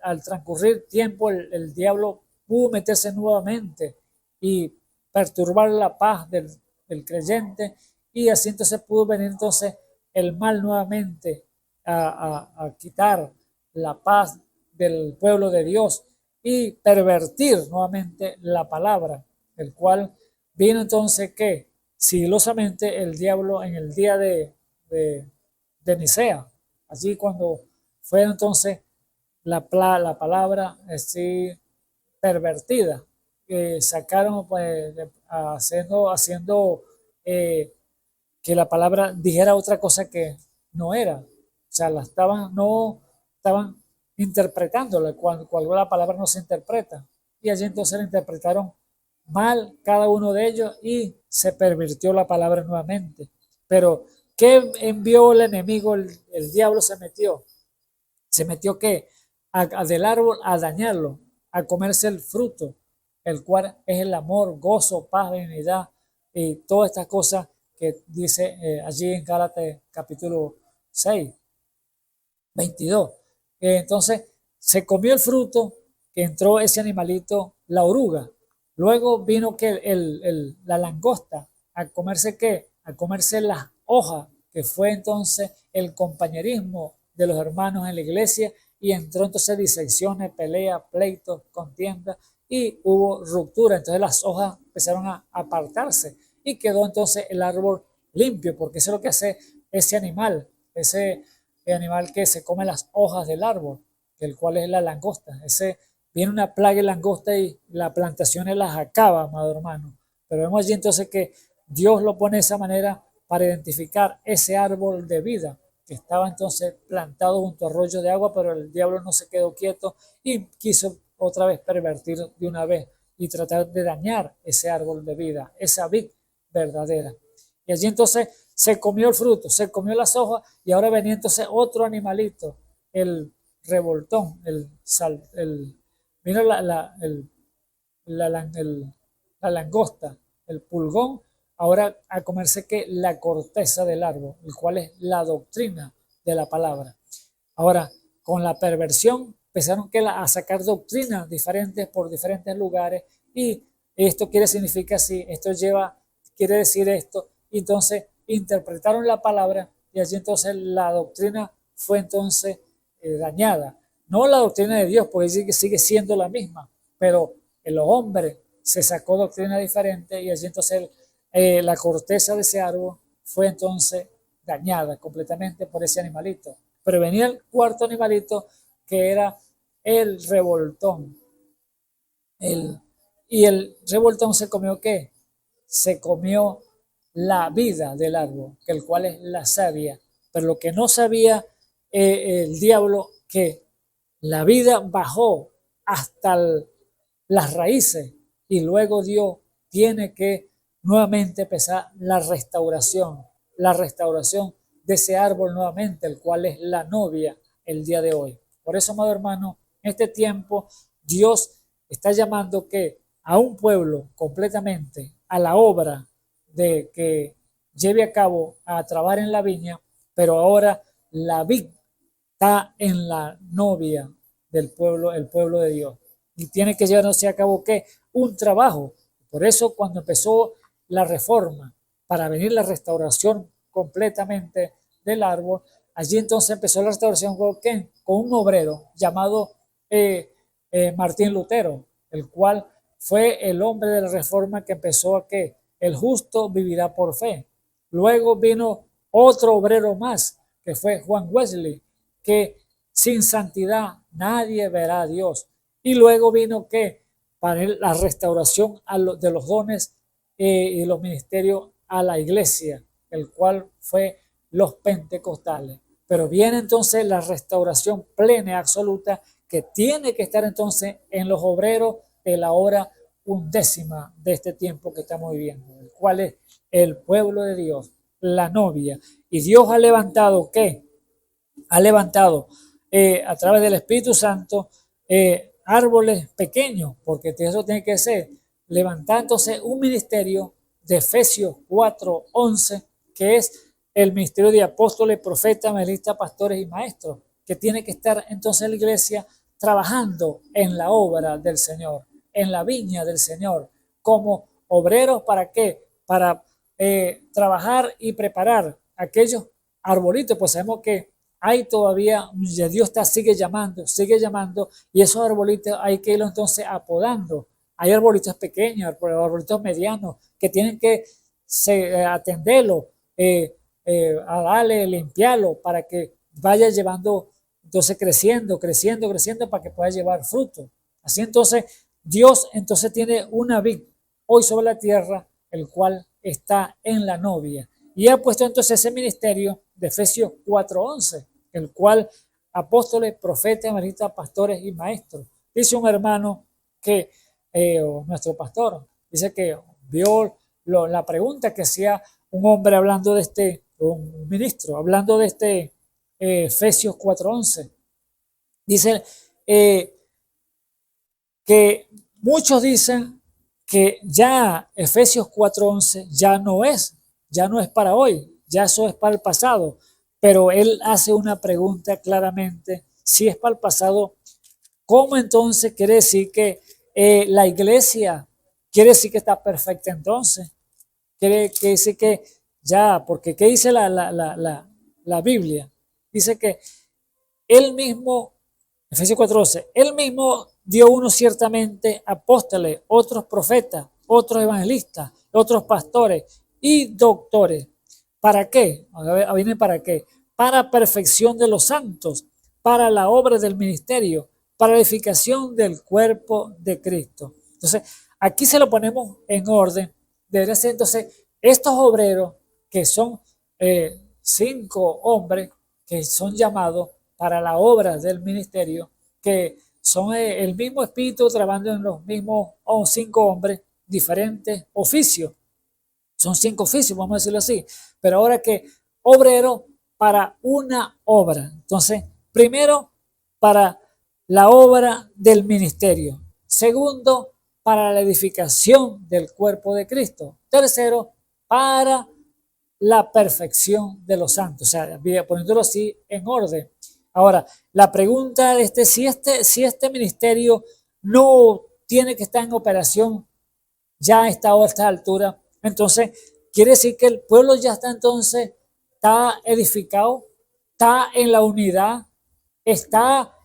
al transcurrir tiempo el diablo pudo meterse nuevamente y perturbar la paz del creyente, y así entonces pudo venir entonces el mal nuevamente a quitar la paz del pueblo de Dios y pervertir nuevamente la palabra, el cual vino entonces que sigilosamente el diablo en el día de Nicea, allí cuando fue entonces la palabra así pervertida, sacaron pues haciendo que la palabra dijera otra cosa que no era, o sea, no estaban interpretándola cuando la palabra no se interpreta, y allí entonces la interpretaron mal cada uno de ellos y se pervirtió la palabra nuevamente. Pero ¿qué envió el enemigo? El diablo se metió ¿qué? Del árbol a dañarlo, a comerse el fruto, el cual es el amor, gozo, paz, benignidad y todas estas cosas que dice allí en Gálatas capítulo 6, 22. Entonces se comió el fruto, que entró ese animalito, la oruga. Luego vino que la langosta a comerse ¿qué? A comerse las hojas, que fue entonces el compañerismo de los hermanos en la iglesia, y entró entonces disecciones, peleas, pleitos, contiendas, y hubo ruptura. Entonces las hojas empezaron a apartarse y quedó entonces el árbol limpio, porque eso es lo que hace ese animal que se come las hojas del árbol, el cual es la langosta. Viene una plaga de langosta y las plantaciones las acaba, amado hermano. Pero vemos allí entonces que Dios lo pone de esa manera para identificar ese árbol de vida que estaba entonces plantado junto a arroyos de agua, pero el diablo no se quedó quieto y quiso otra vez pervertir de una vez y tratar de dañar ese árbol de vida, esa vid verdadera. Y allí entonces se comió el fruto, se comió las hojas, y ahora venía entonces otro animalito, el revoltón, vino la langosta, el pulgón, ahora a comerse que la corteza del árbol, el cual es la doctrina de la palabra. Ahora, con la perversión empezaron a sacar doctrinas diferentes por diferentes lugares, y esto significa así, quiere decir esto, y entonces interpretaron la palabra, y allí entonces la doctrina fue entonces dañada. No la doctrina de Dios, porque sigue siendo la misma, pero el hombre se sacó doctrina diferente, y allí entonces la corteza de ese árbol fue entonces dañada completamente por ese animalito. Pero venía el cuarto animalito, que era el revoltón. Y el revoltón se comió ¿qué? Se comió la vida del árbol, el cual es la savia. Pero lo que no sabía el diablo, que la vida bajó hasta las raíces, y luego Dios tiene que nuevamente empezar la restauración de ese árbol nuevamente, el cual es la novia el día de hoy. Por eso, amado hermano, en este tiempo Dios está llamando a un pueblo completamente a la obra de que lleve a cabo a trabajar en la viña, pero ahora la vid está en la novia del pueblo, el pueblo de Dios. Y tiene que llevarse a cabo ¿qué? Un trabajo. Por eso cuando empezó la reforma, para venir la restauración completamente del árbol, allí entonces empezó la restauración con ¿qué? Con un obrero llamado Martín Lutero, el cual fue el hombre de la reforma que empezó a que el justo vivirá por fe. Luego vino otro obrero más, que fue Juan Wesley, que sin santidad nadie verá a Dios. Y luego vino que para la restauración de los dones y los ministerios a la iglesia, el cual fue los pentecostales. Pero viene entonces la restauración plena y absoluta que tiene que estar entonces en los obreros de la hora undécima de este tiempo que estamos viviendo, el cual es el pueblo de Dios, la novia. Y Dios ha levantado ¿qué? Ha levantado a través del Espíritu Santo árboles pequeños, porque eso tiene que ser levantándose un ministerio de Efesios 4:11, que es el ministerio de apóstoles, profetas, evangelistas, pastores y maestros, que tiene que estar entonces la iglesia trabajando en la obra del Señor, en la viña del Señor, como obreros. ¿Para qué? Para trabajar y preparar aquellos arbolitos, pues sabemos que hay todavía, Dios sigue llamando, y esos arbolitos hay que irlos entonces apodando. Hay arbolitos pequeños, arbolitos medianos, que tienen que atenderlo, a darle, limpiarlo, para que vaya llevando, entonces creciendo, para que pueda llevar fruto. Así entonces, Dios entonces tiene una vid hoy sobre la tierra, el cual está en la novia. Y ha puesto entonces ese ministerio de Efesios 4:11, el cual apóstoles, profetas, evangelistas, pastores y maestros. Dice un hermano que, nuestro pastor, dice que vio la pregunta que hacía un hombre hablando de un ministro, hablando de Efesios 4:11. Dice que muchos dicen que ya Efesios 4:11 ya no es para hoy, ya eso es para el pasado. Pero él hace una pregunta claramente: si es para el pasado, ¿cómo entonces quiere decir que la iglesia quiere decir que está perfecta entonces? Quiere decir que ya, porque ¿qué dice la Biblia? Dice que él mismo, Efesios 4:11, él mismo dio unos ciertamente apóstoles, otros profetas, otros evangelistas, otros pastores y doctores. ¿Para qué? Viene para qué. Para perfección de los santos, para la obra del ministerio, para la edificación del cuerpo de Cristo. Entonces, aquí se lo ponemos en orden. Debería ser entonces estos obreros, que son 5 hombres que son llamados para la obra del ministerio, que son el mismo espíritu trabajando en los mismos 5 hombres, diferentes oficios. Son 5 oficios, vamos a decirlo así. Pero ahora que obrero para una obra. Entonces, primero, para la obra del ministerio. Segundo, para la edificación del cuerpo de Cristo. Tercero, para la perfección de los santos. O sea, poniéndolo así en orden. Ahora, la pregunta de si este ministerio no tiene que estar en operación ya a esta altura, entonces quiere decir que el pueblo ya está edificado, está en la unidad, está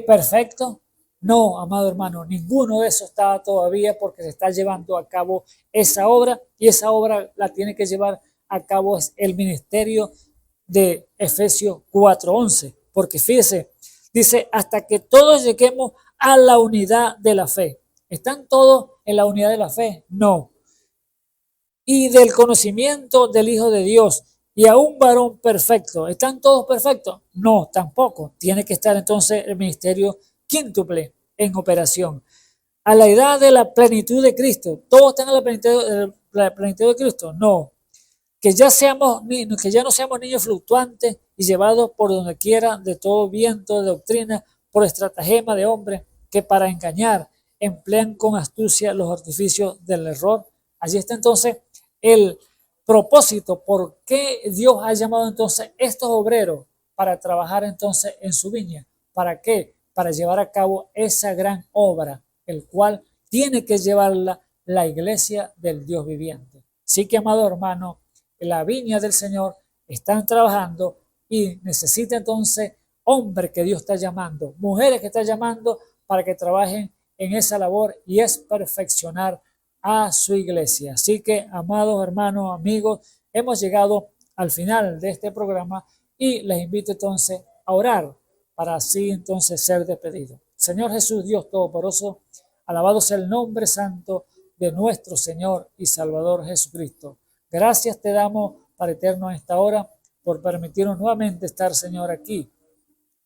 perfecto. No, amado hermano, ninguno de esos está todavía, porque se está llevando a cabo esa obra, y esa obra la tiene que llevar a cabo es el ministerio de Efesios 4:11, porque fíjese, dice, hasta que todos lleguemos a la unidad de la fe. ¿Están todos en la unidad de la fe? No. Y del conocimiento del Hijo de Dios, y a un varón perfecto. ¿Están todos perfectos? No, tampoco. Tiene que estar entonces el ministerio quíntuple en operación. A la edad de la plenitud de Cristo. ¿Todos están en la plenitud de Cristo? No. Que ya no seamos niños fluctuantes y llevados por donde quiera de todo viento de doctrina, por estratagema de hombres que para engañar emplean con astucia los artificios del error. Allí está entonces propósito, por qué Dios ha llamado entonces estos obreros para trabajar entonces en su viña. ¿Para qué? Para llevar a cabo esa gran obra, el cual tiene que llevarla la iglesia del Dios viviente. Así que, amado hermano, la viña del Señor están trabajando y necesita entonces hombres que Dios está llamando, mujeres que está llamando para que trabajen en esa labor, y es perfeccionar a su iglesia. Así que, amados hermanos, amigos, hemos llegado al final de este programa y les invito entonces a orar para así entonces ser despedidos. Señor Jesús, Dios Todopoderoso, alabado sea el nombre santo de nuestro Señor y Salvador Jesucristo. Gracias te damos, Padre eterno, en esta hora por permitirnos nuevamente estar, Señor, aquí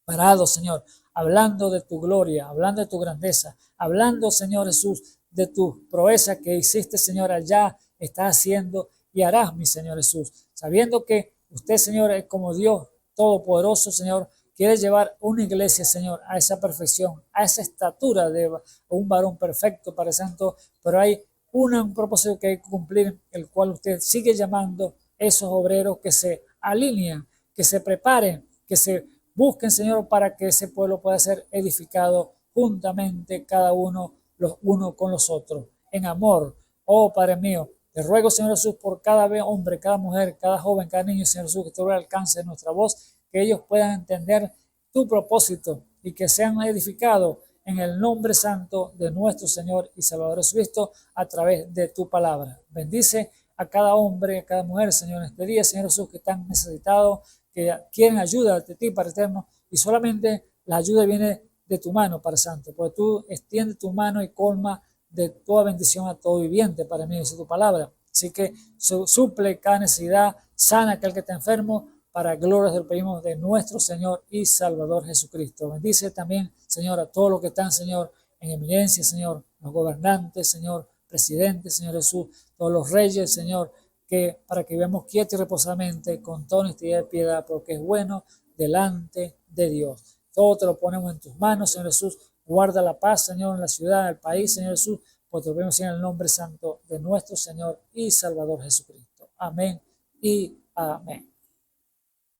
parados, Señor, hablando de tu gloria, hablando de tu grandeza, hablando, Señor Jesús, de tu proeza que hiciste, Señor, allá, estás haciendo y harás, mi Señor Jesús, sabiendo que usted, Señor, es como Dios Todopoderoso, Señor, quiere llevar una iglesia, Señor, a esa perfección, a esa estatura de un varón perfecto, Padre Santo, pero hay un propósito que hay que cumplir, el cual usted sigue llamando esos obreros que se alinean, que se preparen, que se busquen, Señor, para que ese pueblo pueda ser edificado juntamente, cada uno los unos con los otros, en amor. Oh, Padre mío, te ruego, Señor Jesús, por cada hombre, cada mujer, cada joven, cada niño, Señor Jesús, que tú alcance nuestra voz, que ellos puedan entender tu propósito y que sean edificados en el nombre santo de nuestro Señor y Salvador Jesucristo a través de tu palabra. Bendice a cada hombre, a cada mujer, Señor, en este día, Señor Jesús, que están necesitados, que quieren ayuda de ti, Padre eterno, y solamente la ayuda viene de tu mano, Padre Santo, porque tú extiendes tu mano y colma de toda bendición a todo viviente, Padre mío, dice tu palabra. Así que suple cada necesidad, sana a aquel que está enfermo, para gloria del pedimos de nuestro Señor y Salvador Jesucristo. Bendice también, Señor, a todos los que están, Señor, en eminencia, Señor, los gobernantes, Señor, presidentes, Señor Jesús, todos los reyes, Señor, que para que vivamos quietos y reposadamente con toda honestidad y piedad, porque es bueno delante de Dios. Todo te lo ponemos en tus manos, Señor Jesús. Guarda la paz, Señor, en la ciudad, en el país, Señor Jesús, porque te lo pedimos en el nombre santo de nuestro Señor y Salvador Jesucristo. Amén y amén.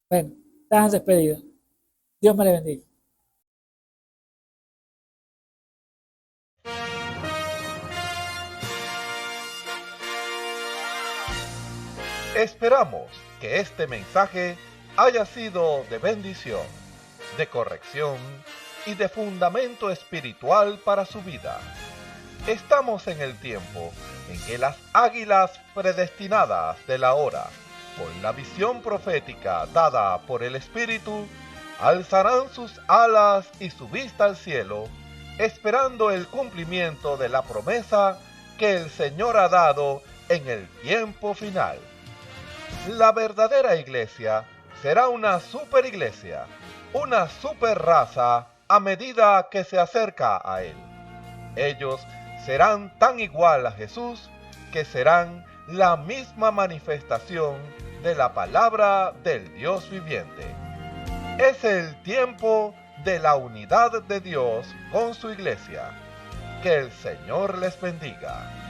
Bueno, están despedidos. Dios me le bendiga. Esperamos que este mensaje haya sido de bendición, de corrección y de fundamento espiritual para su vida. Estamos en el tiempo en que las águilas predestinadas de la hora, con la visión profética dada por el Espíritu, alzarán sus alas y su vista al cielo, esperando el cumplimiento de la promesa que el Señor ha dado en el tiempo final. La verdadera iglesia será una superiglesia, una superraza a medida que se acerca a Él. Ellos serán tan igual a Jesús que serán la misma manifestación de la palabra del Dios viviente. Es el tiempo de la unidad de Dios con su iglesia. Que el Señor les bendiga.